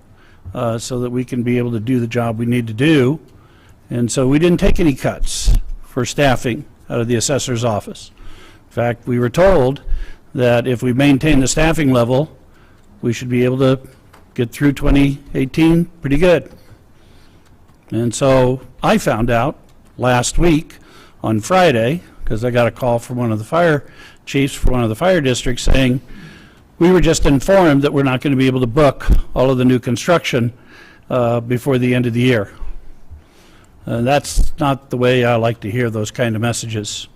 so that we can be able to do the job we need to do. And so we didn't take any cuts for staffing out of the assessor's office. In fact, we were told that if we maintain the staffing level, we should be able to get through 2018 pretty good. And so I found out last week on Friday, because I got a call from one of the fire chiefs for one of the fire districts saying, we were just informed that we're not going to be able to book all of the new construction before the end of the year. That's not the way I like to hear those kind of messages,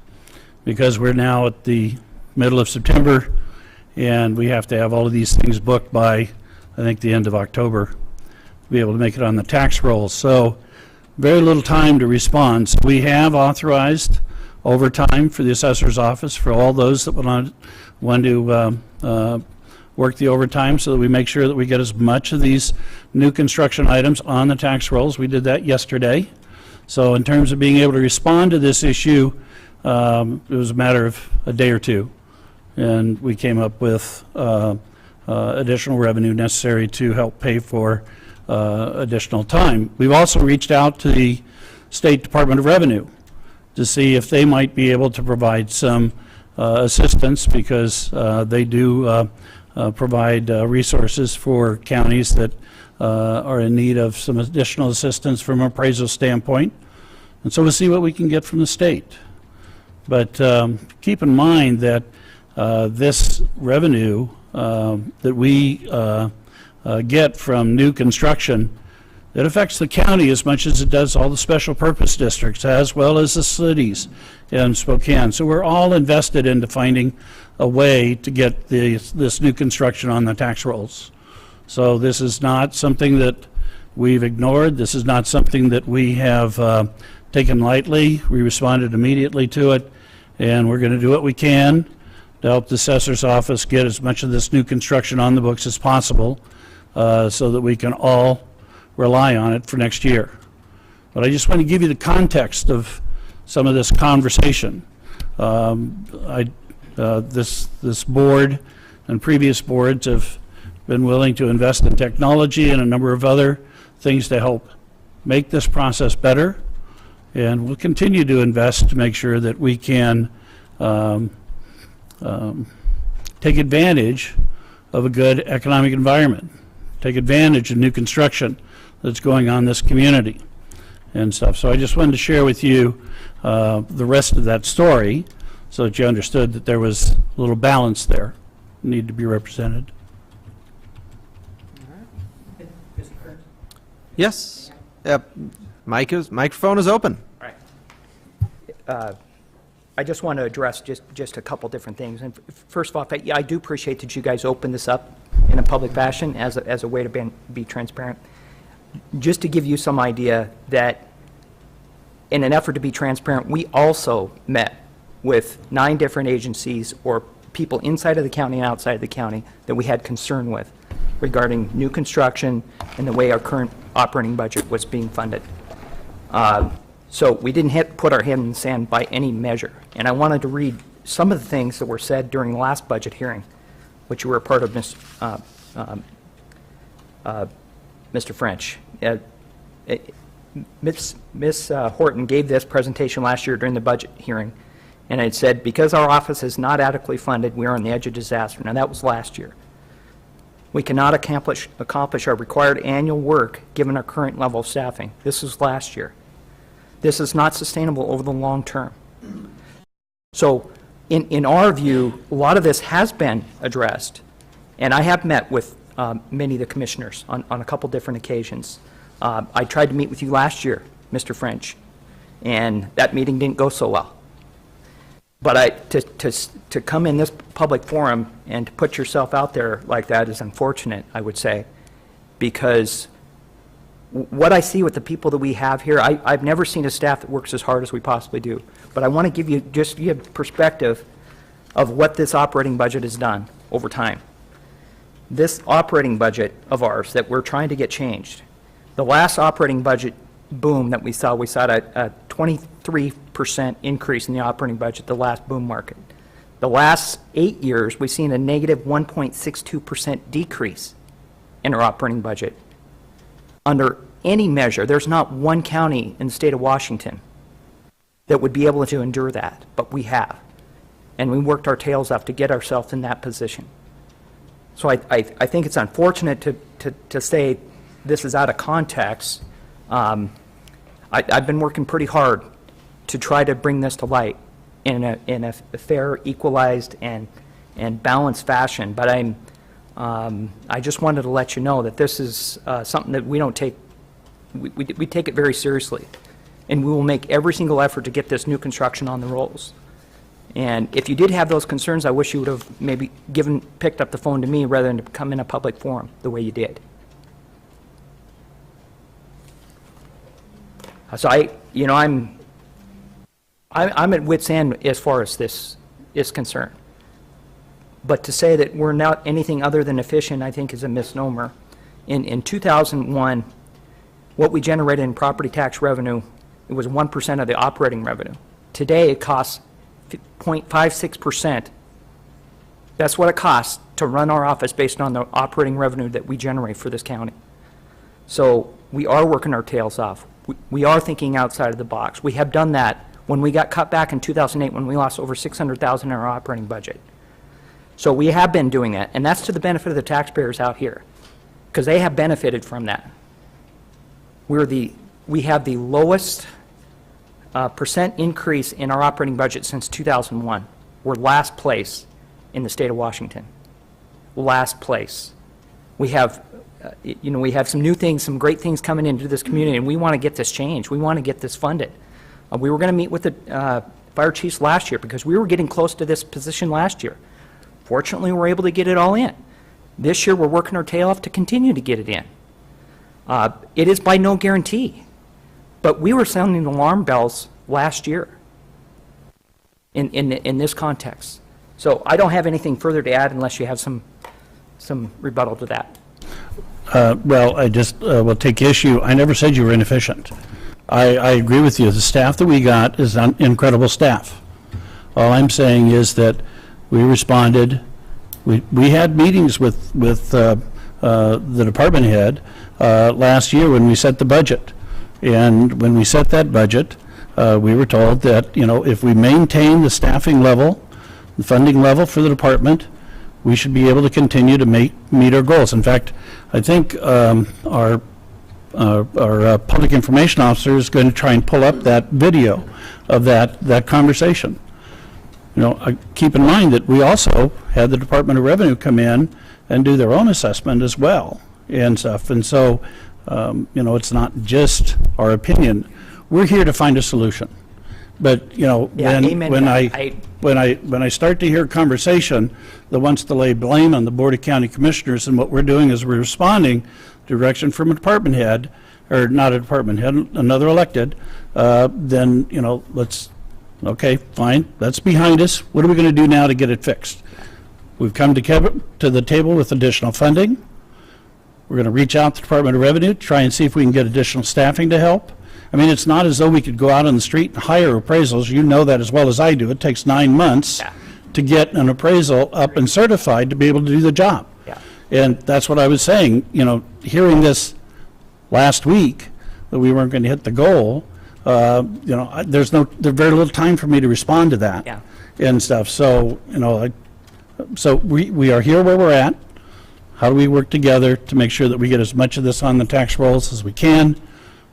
because we're now at the middle of September, and we have to have all of these things booked by, I think, the end of October to be able to make it on the tax rolls. So very little time to respond. So we have authorized overtime for the assessor's office for all those that want to work the overtime, so that we make sure that we get as much of these new construction items on the tax rolls. We did that yesterday. So in terms of being able to respond to this issue, it was a matter of a day or two, and we came up with additional revenue necessary to help pay for additional time. We've also reached out to the State Department of Revenue to see if they might be able to provide some assistance, because they do provide resources for counties that are in need of some additional assistance from an appraisal standpoint. And so we'll see what we can get from the state. But keep in mind that this revenue that we get from new construction, it affects the county as much as it does all the special purpose districts, as well as the cities in Spokane. So we're all invested into finding a way to get this new construction on the tax rolls. So this is not something that we've ignored. This is not something that we have taken lightly. We responded immediately to it, and we're going to do what we can to help the assessor's office get as much of this new construction on the books as possible, so that we can all rely on it for next year. But I just want to give you the context of some of this conversation. This board and previous boards have been willing to invest in technology and a number of other things to help make this process better, and we'll continue to invest to make sure that we can take advantage of a good economic environment, take advantage of new construction that's going on in this community and stuff. So I just wanted to share with you the rest of that story, so that you understood that there was a little balance there, need to be represented. Yes. Yep. Microphone is open. All right. I just want to address just a couple different things. And first of all, I do appreciate that you guys open this up in a public fashion as a way to be transparent. Just to give you some idea that in an effort to be transparent, we also met with 9 different agencies or people inside of the county and outside of the county that we had concern with regarding new construction and the way our current operating budget was being funded. So we didn't put our head in the sand by any measure. And I wanted to read some of the things that were said during the last budget hearing, which you were a part of, Mr. French. Ms. Horton gave this presentation last year during the budget hearing, and it said, because our office is not adequately funded, we are on the edge of disaster. Now, that was last year. We cannot accomplish our required annual work given our current level of staffing. This was last year. This is not sustainable over the long term. So, in our view, a lot of this has been addressed, and I have met with many of the commissioners on a couple different occasions. I tried to meet with you last year, Mr. French, and that meeting didn't go so well. But to come in this public forum and to put yourself out there like that is unfortunate, I would say, because what I see with the people that we have here, I've never seen a staff that works as hard as we possibly do. But I want to give you just perspective of what this operating budget has done over time. This operating budget of ours that we're trying to get changed, the last operating budget boom that we saw a 23% increase in the operating budget, the last boom market. The last 8 years, we've seen a negative 1.62% decrease in our operating budget. Under any measure, there's not one county in the state of Washington that would be able to endure that, but we have. And we worked our tails off to get ourselves in that position. So I think it's unfortunate to say this is out of context. I've been working pretty hard to try to bring this to light in a fair, equalized, and balanced fashion. But I just wanted to let you know that this is something that we don't take. We take it very seriously, and we will make every single effort to get this new construction on the rolls. And if you did have those concerns, I wish you would have maybe picked up the phone to me rather than to come in a public forum the way you did. So I'm at wit's end as far as this is concerned. But to say that we're not anything other than efficient, I think, is a misnomer. In 2001, what we generated in property tax revenue, it was 1% of the operating revenue. Today, it costs 0.56%. That's what it costs to run our office based on the operating revenue that we generate for this county. So we are working our tails off. We are thinking outside of the box. We have done that when we got cut back in 2008 when we lost over $600,000 in our operating budget. So we have been doing that, and that's to the benefit of the taxpayers out here, because they have benefited from that. We have the lowest percent increase in our operating budget since 2001. We're last place in the state of Washington. Last place. We have, we have some new things, some great things coming into this community, and we want to get this changed. We want to get this funded. We were going to meet with the fire chiefs last year because we were getting close to this position last year. Fortunately, we were able to get it all in. This year, we're working our tail off to continue to get it in. It is by no guarantee, but we were sounding alarm bells last year in this context. So I don't have anything further to add unless you have some rebuttal to that. Well, I just will take issue. I never said you were inefficient. I agree with you. The staff that we got is incredible staff. All I'm saying is that we responded. We had meetings with the department head last year when we set the budget. And when we set that budget, we were told that, if we maintain the staffing level, the funding level for the department, we should be able to continue to meet our goals. In fact, I think our public information officer is going to try and pull up that video of that conversation. Keep in mind that we also had the Department of Revenue come in and do their own assessment as well and stuff. And so, it's not just our opinion. We're here to find a solution. But, when I start to hear conversation that wants to lay blame on the Board of County Commissioners, and what we're doing is we're responding direction from a department head, or not a department head, another elected, then, okay, fine, that's behind us. What are we going to do now to get it fixed? We've come to the table with additional funding. We're going to reach out to the Department of Revenue, try and see if we can get additional staffing to help. I mean, it's not as though we could go out on the street and hire appraisals. You know that as well as I do. It takes 9 months to get an appraisal up and certified to be able to do the job. Yeah. And that's what I was saying, you know, hearing this last week, that we weren't going to hit the goal, you know, there's very little time for me to respond to that. Yeah. And stuff. So, you know, so we are here where we're at. How do we work together to make sure that we get as much of this on the tax rolls as we can?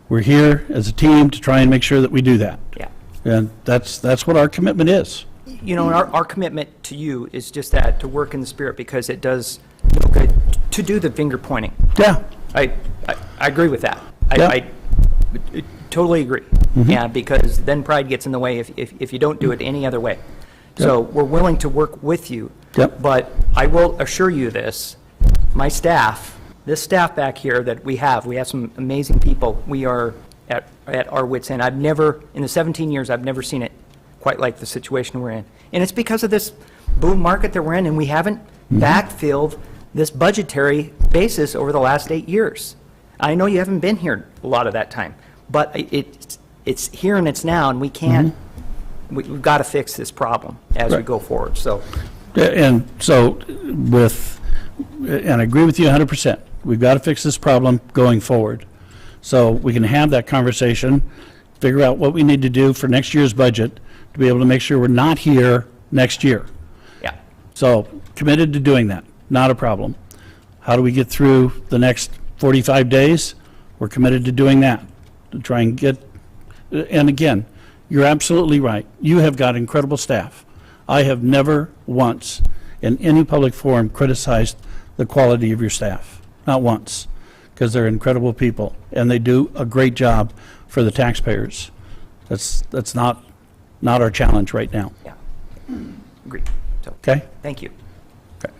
We're here as a team to try and make sure that we do that. Yeah. And that's what our commitment is. You know, and our commitment to you is just that, to work in the spirit, because it does feel good to do the finger pointing. Yeah. I agree with that. Yeah. I totally agree. Yeah, because then pride gets in the way if you don't do it any other way. So we're willing to work with you. Yep. But I will assure you this, my staff, this staff back here that we have some amazing people. We are at our wits' end. I've never, in the 17 years, I've never seen it quite like the situation we're in. And it's because of this boom market that we're in, and we haven't backfilled this budgetary basis over the last 8 years. I know you haven't been here a lot of that time, but it's here and it's now, and we can't, we've got to fix this problem as we go forward, so. And so and I agree with you 100%. We've got to fix this problem going forward. So we can have that conversation, figure out what we need to do for next year's budget to be able to make sure we're not here next year. Yeah. So committed to doing that, not a problem. How do we get through the next 45 days? We're committed to doing that, to try and get, and again, you're absolutely right. You have got incredible staff. I have never once in any public forum criticized the quality of your staff, not once, because they're incredible people and they do a great job for the taxpayers. That's not our challenge right now. Yeah. Agreed. So, okay. Thank you. Okay.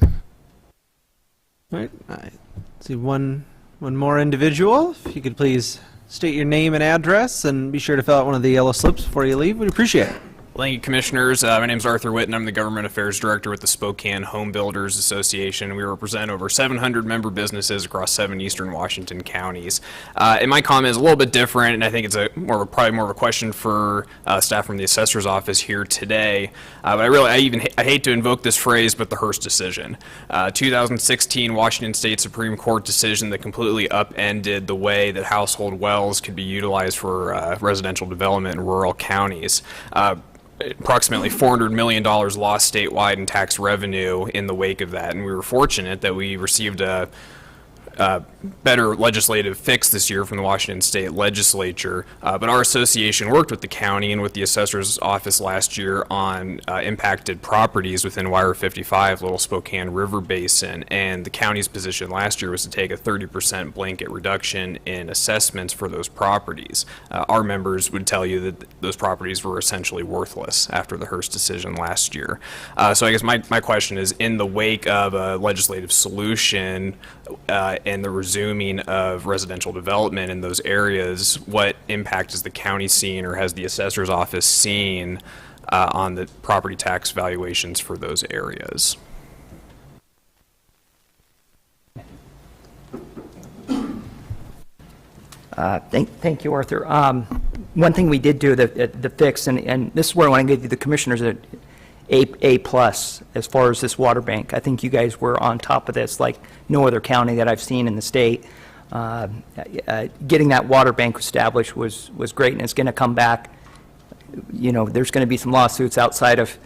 All right. I see one more individual. If you could please state your name and address and be sure to fill out one of the yellow slips before you leave. We'd appreciate it. Thank you, Commissioners. My name is Arthur Witten. I'm the Government Affairs Director with the Spokane Home Builders Association. We represent over 700 member businesses across 7 eastern Washington counties. And my comment is a little bit different, and I think it's probably more of a question for staff from the Assessor's Office here today. But I hate to invoke this phrase, but the Hearst decision. 2016 Washington State Supreme Court decision that completely upended the way that household wells could be utilized for residential development in rural counties. Approximately $400 million lost statewide in tax revenue in the wake of that, and we were fortunate that we received a better legislative fix this year from the Washington State Legislature, but our association worked with the county and with the Assessor's Office last year on impacted properties within Wire 55, Little Spokane River Basin, and the county's position last year was to take a 30% blanket reduction in assessments for those properties. Our members would tell you that those properties were essentially worthless after the Hearst decision last year. So I guess my question is, in the wake of a legislative solution and the resuming of residential development in those areas, what impact has the county seen or has the Assessor's Office seen on the property tax valuations for those areas? Thank you, Arthur. One thing we did do, the fix, and this is where I want to give you the Commissioners A plus as far as this water bank. I think you guys were on top of this like no other county that I've seen in the state. Getting that water bank established was great, and it's going to come back. You know, there's going to be some lawsuits outside of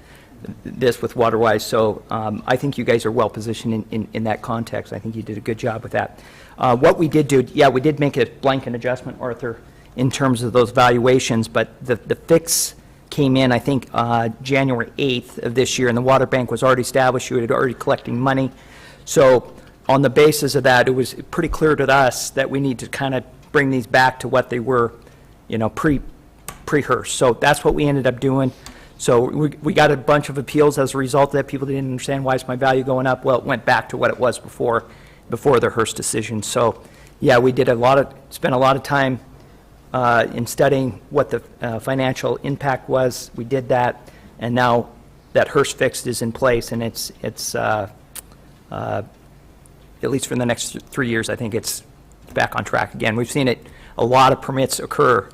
this with WaterWise, so I think you guys are well positioned in that context. I think you did a good job with that. What we did do, we did make a blanket adjustment, Arthur, in terms of those valuations, but the fix came in, I think, January 8th of this year, and the water bank was already established. You had already collecting money. So on the basis of that, it was pretty clear to us that we need to kind of bring these back to what they were, you know, pre-Hearst. So that's what we ended up doing. So we got a bunch of appeals as a result of that. People didn't understand, why is my value going up? Well, it went back to what it was before the Hearst decision. So yeah, we did spent a lot of time in studying what the financial impact was. We did that, and now that Hearst fix is in place, and it's at least for the next 3 years, I think it's back on track again. We've seen a lot of permits occur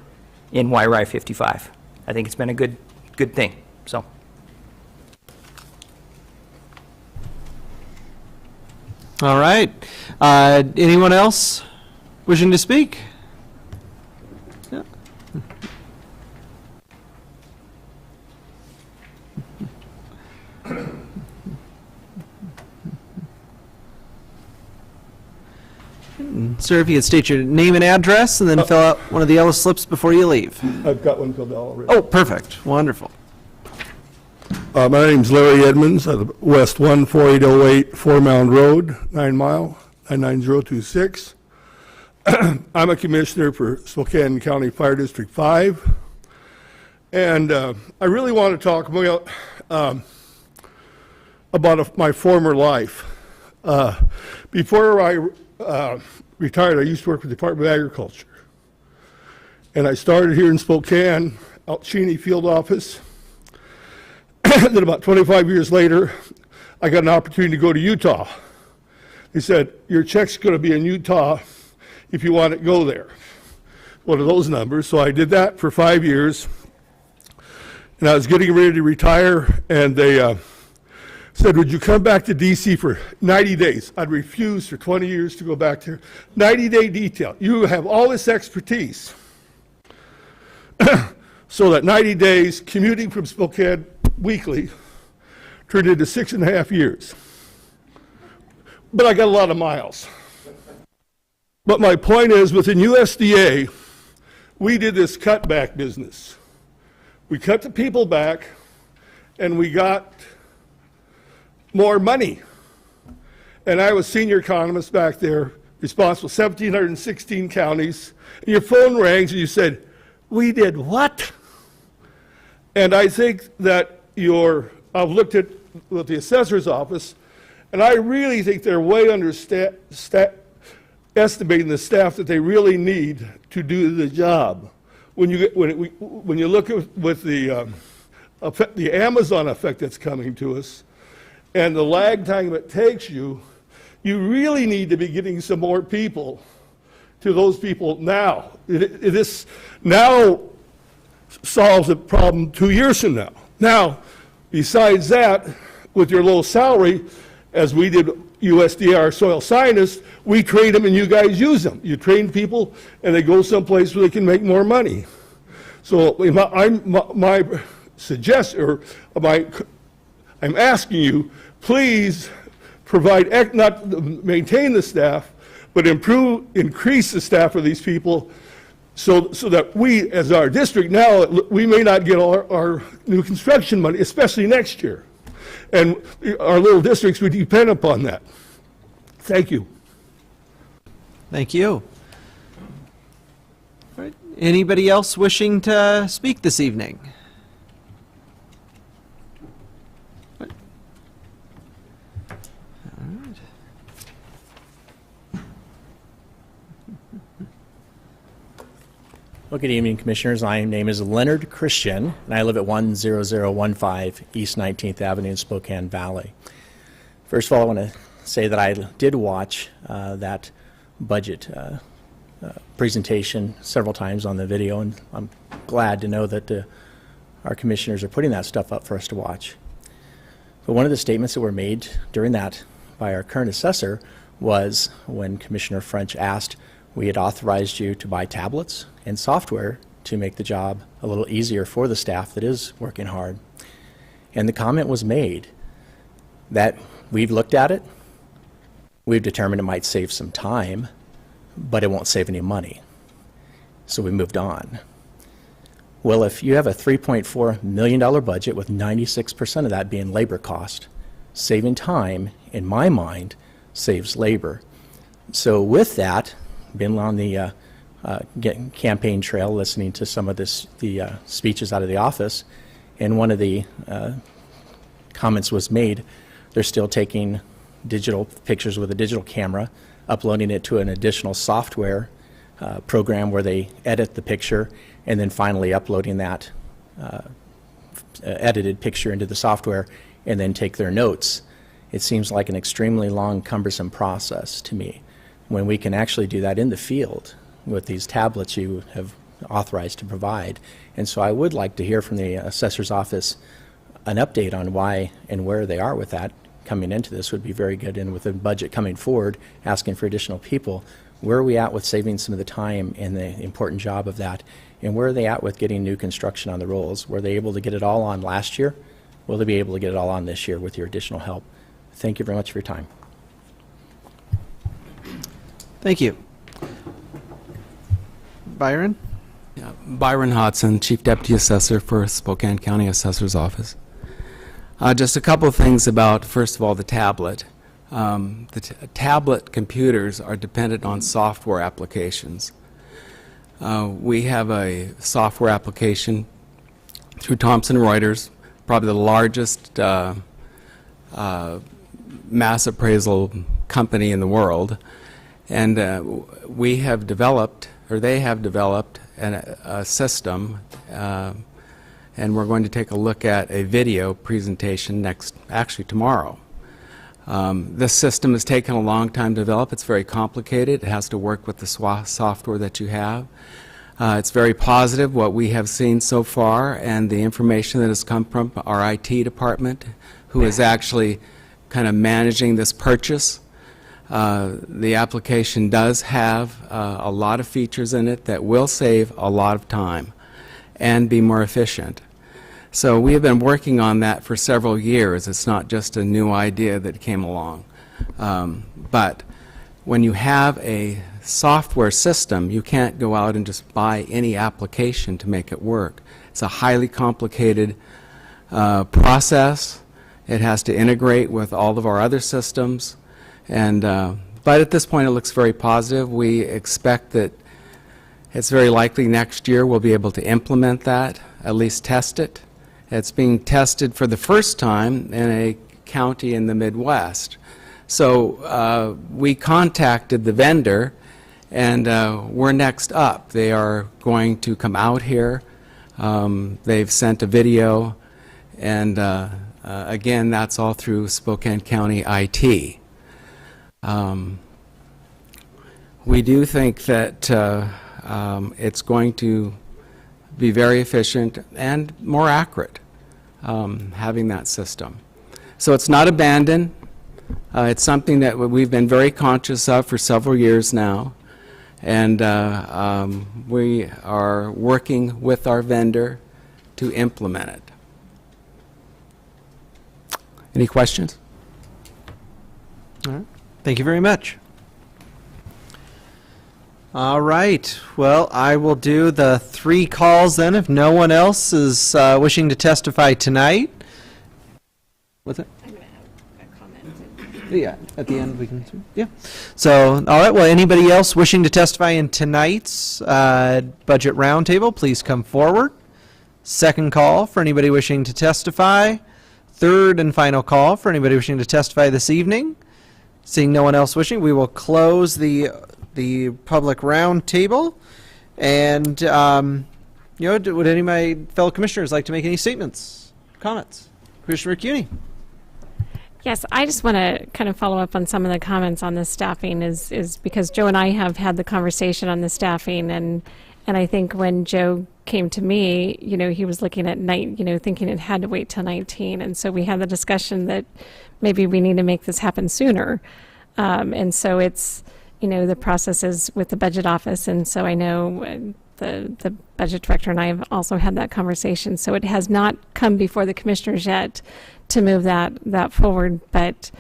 in YRI 55. I think it's been a good thing, so. All right. Anyone else wishing to speak? Yeah. Sir, if you could state your name and address and then fill out one of the yellow slips before you leave. I've got one filled out already. Oh, perfect. Wonderful. My name's Larry Edmonds, at West 14808 Four Mound Road, 9 Mile, 99026. I'm a commissioner for Spokane County Fire District 5. And I really want to talk about my former life. Before I retired, I used to work for the Department of Agriculture. And I started here in Spokane, out Cheney Field Office. Then about 25 years later, I got an opportunity to go to Utah. They said, your check's going to be in Utah if you want to go there. One of those numbers. So I did that for 5 years. And I was getting ready to retire, and they said, would you come back to D.C. for 90 days? I'd refused for 20 years to go back there. 90-day detail. You have all this expertise. So that 90 days commuting from Spokane weekly turned into 6.5 years. But I got a lot of miles. But my point is, within USDA, we did this cutback business. We cut the people back, and we got more money. And I was senior economist back there, responsible for 1,716 counties. And your phone rings, and you said, we did what? And I think that I've looked at with the assessor's office, and I really think they're way estimating the staff that they really need to do the job. When you look at with the Amazon effect that's coming to us, and the lag time it takes you really need to be getting some more people to those people now. This now solves a problem 2 years from now. Now, besides that, with your low salary, as we did USDA, our soil scientists, we train them and you guys use them. You train people and they go someplace where they can make more money. So I'm asking you, please provide, not maintain the staff, but increase the staff of these people so that we, as our district now, we may not get our new construction money, especially next year. And our little districts would depend upon that. Thank you. Thank you. All right. Anybody else wishing to speak this evening? Well, good evening, Commissioners. My name is Leonard Christian, and I live at 10015 East 19th Avenue in Spokane Valley. First of all, I want to say that I did watch that budget presentation several times on the video, and I'm glad to know that our commissioners are putting that stuff up for us to watch. But one of the statements that were made during that by our current assessor was when Commissioner French asked, we had authorized you to buy tablets and software to make the job a little easier for the staff that is working hard. And the comment was made that we've looked at it, we've determined it might save some time, but it won't save any money. So we moved on. Well, if you have a $3.4 million budget with 96% of that being labor cost, saving time, in my mind, saves labor. So with that, been on the campaign trail listening to some of the speeches out of the office, and one of the comments was made, they're still taking digital pictures with a digital camera, uploading it to an additional software program where they edit the picture, and then finally uploading that edited picture into the software, and then take their notes It seems like an extremely long, cumbersome process to me, when we can actually do that in the field with these tablets you have authorized to provide. And so I would like to hear from the assessor's office an update on why and where they are with that. Coming into this would be very good, and with the budget coming forward, asking for additional people, where are we at with saving some of the time and the important job of that, and where are they at with getting new construction on the rolls? Were they able to get it all on last year? Will they be able to get it all on this year with your additional help? Thank you very much for your time. Thank you. Byron? Byron Hodson, Chief Deputy Assessor for Spokane County Assessor's Office. Just a couple of things about, first of all, the tablet. Tablet computers are dependent on software applications. We have a software application through Thomson Reuters, probably the largest mass appraisal company in the world. And we have developed, or they have developed, a system, and we're going to take a look at a video presentation actually tomorrow. This system has taken a long time to develop. It's very complicated. It has to work with the software that you have. It's very positive what we have seen so far, and the information that has come from our IT department, who is actually kind of managing this purchase. The application does have a lot of features in it that will save a lot of time and be more efficient. So we have been working on that for several years. It's not just a new idea that came along. But when you have a software system, you can't go out and just buy any application to make it work. It's a highly complicated process. It has to integrate with all of our other systems. And but at this point it looks very positive. We expect that it's very likely next year we'll be able to implement that, at least test it. It's being tested for the first time in a county in the Midwest. So we contacted the vendor, and we're next up. They are going to come out here. They've sent a video, and again, that's all through Spokane County IT. We do think that it's going to be very efficient and more accurate, having that system. So it's not abandoned. It's something that we've been very conscious of for several years now, and we are working with our vendor to implement it. Any questions? All right. Thank you very much. All right. Well, I will do the 3 calls then if no one else is wishing to testify tonight. What's that? I'm going to have a comment. Yeah, at the end we can. Yeah. So, all right. Well, anybody else wishing to testify in tonight's budget roundtable, please come forward. Second call for anybody wishing to testify. Third and final call for anybody wishing to testify this evening. Seeing no one else wishing, we will close the public roundtable. And would any of my fellow commissioners like to make any statements, comments? Commissioner CUNY. Yes, I just want to kind of follow up on some of the comments on the staffing is because Joe and I have had the conversation on the staffing, and I think when Joe came to me, he was looking at thinking it had to wait till 19, and so we had the discussion that maybe we need to make this happen sooner, and so it's the process is with the budget office, and so I know the budget director and I have also had that conversation. So it has not come before the commissioners yet to move that forward, but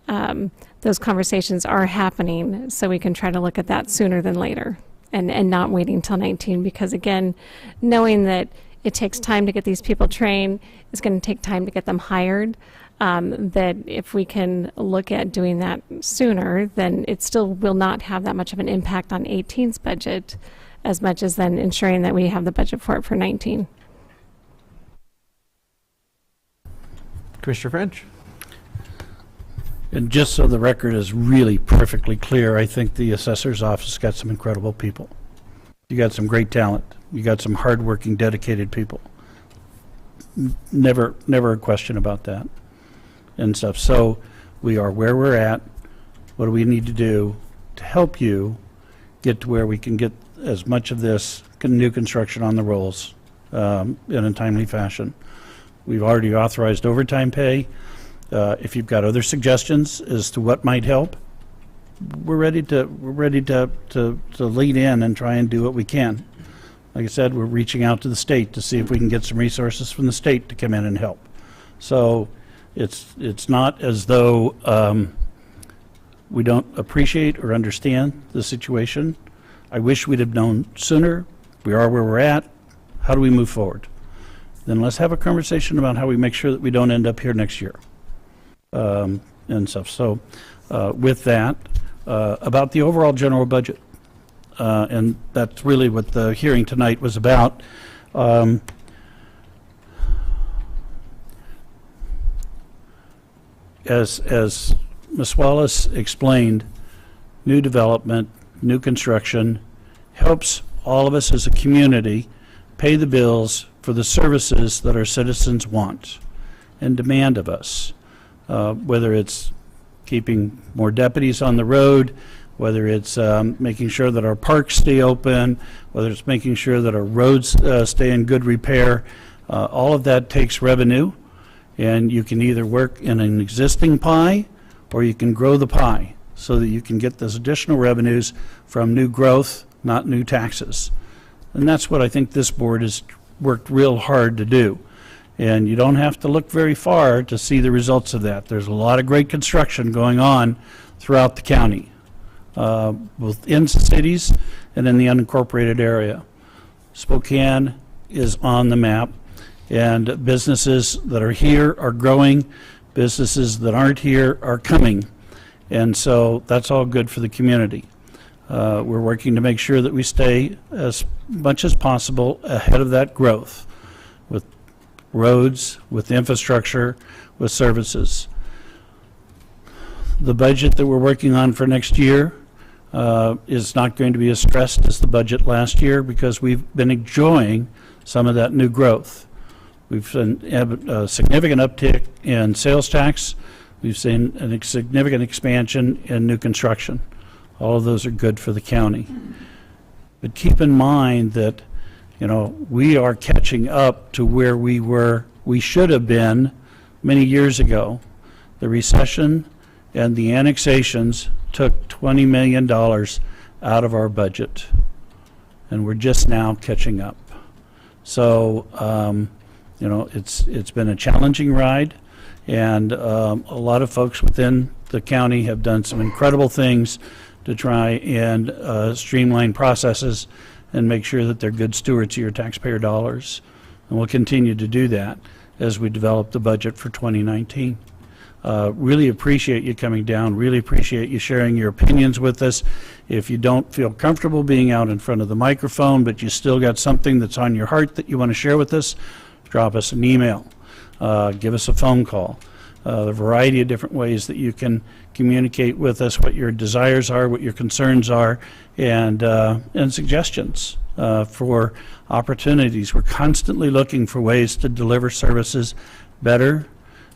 those conversations are happening, so we can try to look at that sooner than later, and not waiting till 19, because again, knowing that it takes time to get these people trained, it's going to take time to get them hired. That if we can look at doing that sooner, then it still will not have that much of an impact on 18's budget as much as then ensuring that we have the budget for it for 19. Commissioner French. And just so the record is really perfectly clear, I think the assessor's office got some incredible people. You got some great talent. You got some hardworking, dedicated people. Never a question about that and stuff. So We are where we're at. What do we need to do to help you get to where we can get as much of this new construction on the rolls in a timely fashion? We've already authorized overtime pay. If you've got other suggestions as to what might help, we're ready to lead in and try and do what we can. Like I said, we're reaching out to the state to see if we can get some resources from the state to come in and help. So it's not as though we don't appreciate or understand the situation. I wish we'd have known sooner. We are where we're at. How do we move forward? Then let's have a conversation about how we make sure that we don't end up here next year and stuff. So with that, about the overall general budget, and that's really what the hearing tonight was about. As Ms. Wallace explained, new development, new construction helps all of us as a community pay the bills for the services that our citizens want and demand of us, whether it's keeping more deputies on the road, whether it's making sure that our parks stay open, whether it's making sure that our roads stay in good repair. All of that takes revenue, and you can either work in an existing pie or you can grow the pie so that you can get those additional revenues from new growth, not new taxes. And that's what I think this board has worked real hard to do. And you don't have to look very far to see the results of that. There's a lot of great construction going on throughout the county, both in cities and in the unincorporated area. Spokane is on the map, and businesses that are here are growing. Businesses that aren't here are coming. And so that's all good for the community. We're working to make sure that we stay as much as possible ahead of that growth with roads, with infrastructure, with services. The budget that we're working on for next year is not going to be as stressed as the budget last year because we've been enjoying some of that new growth. We've seen a significant uptick in sales tax. We've seen a significant expansion in new construction. All of those are good for the county. But keep in mind that, you know, we are catching up to where we should have been many years ago. The recession and the annexations took $20 million out of our budget, and we're just now catching up. So, you know, it's been a challenging ride, and a lot of folks within the county have done some incredible things to try and streamline processes and make sure that they're good stewards of your taxpayer dollars. And we'll continue to do that as we develop the budget for 2019. Really appreciate you coming down, really appreciate you sharing your opinions with us. If you don't feel comfortable being out in front of the microphone, but you still got something that's on your heart that you want to share with us, drop us an email, give us a phone call. A variety of different ways that you can communicate with us what your desires are, what your concerns are, and suggestions for opportunities. We're constantly looking for ways to deliver services better,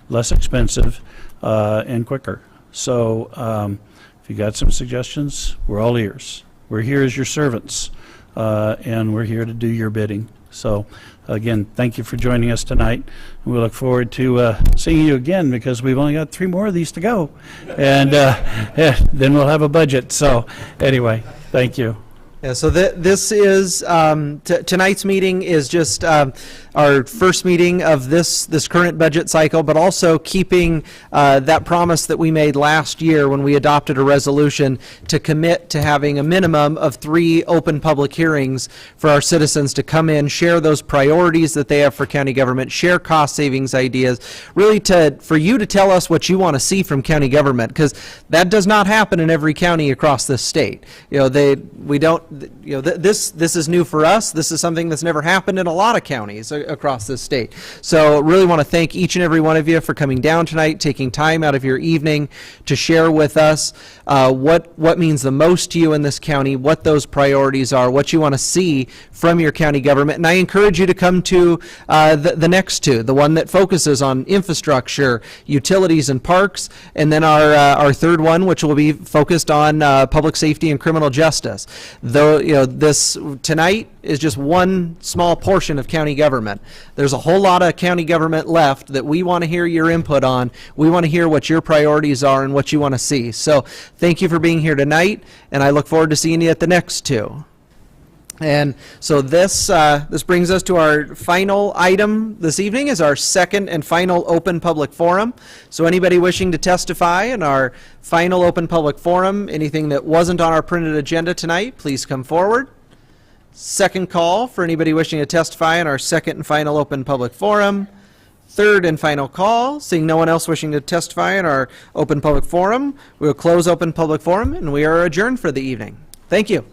less expensive, and quicker. So if you got some suggestions, we're all ears. We're here as your servants, and we're here to do your bidding. So again, thank you for joining us tonight. We look forward to seeing you again because we've only got 3 more of these to go. And then we'll have a budget. So anyway, thank you. Yeah, so this is, tonight's meeting is just our first meeting of this current budget cycle, but also keeping that promise that we made last year when we adopted a resolution to commit to having a minimum of 3 open public hearings for our citizens to come in, share those priorities that they have for county government, share cost savings ideas, really for you to tell us what you want to see from county government, because that does not happen in every county across this state. You know, this is new for us. This is something that's never happened in a lot of counties across this state. So really want to thank each and every one of you for coming down tonight, taking time out of your evening to share with us what means the most to you in this county, what those priorities are, what you want to see from your county government. And I encourage you to come to the next two, the one that focuses on infrastructure, utilities, and parks, and then our third one, which will be focused on public safety and criminal justice. Though, this tonight is just one small portion of county government. There's a whole lot of county government left that we want to hear your input on. We want to hear what your priorities are and what you want to see. So thank you for being here tonight, and I look forward to seeing you at the next two. And so this brings us to our final item this evening, is our second and final open public forum. So anybody wishing to testify in our final open public forum, anything that wasn't on our printed agenda tonight, please come forward. Second call for anybody wishing to testify in our second and final open public forum. Third and final call, seeing no one else wishing to testify in our open public forum, we will close open public forum and we are adjourned for the evening. Thank you.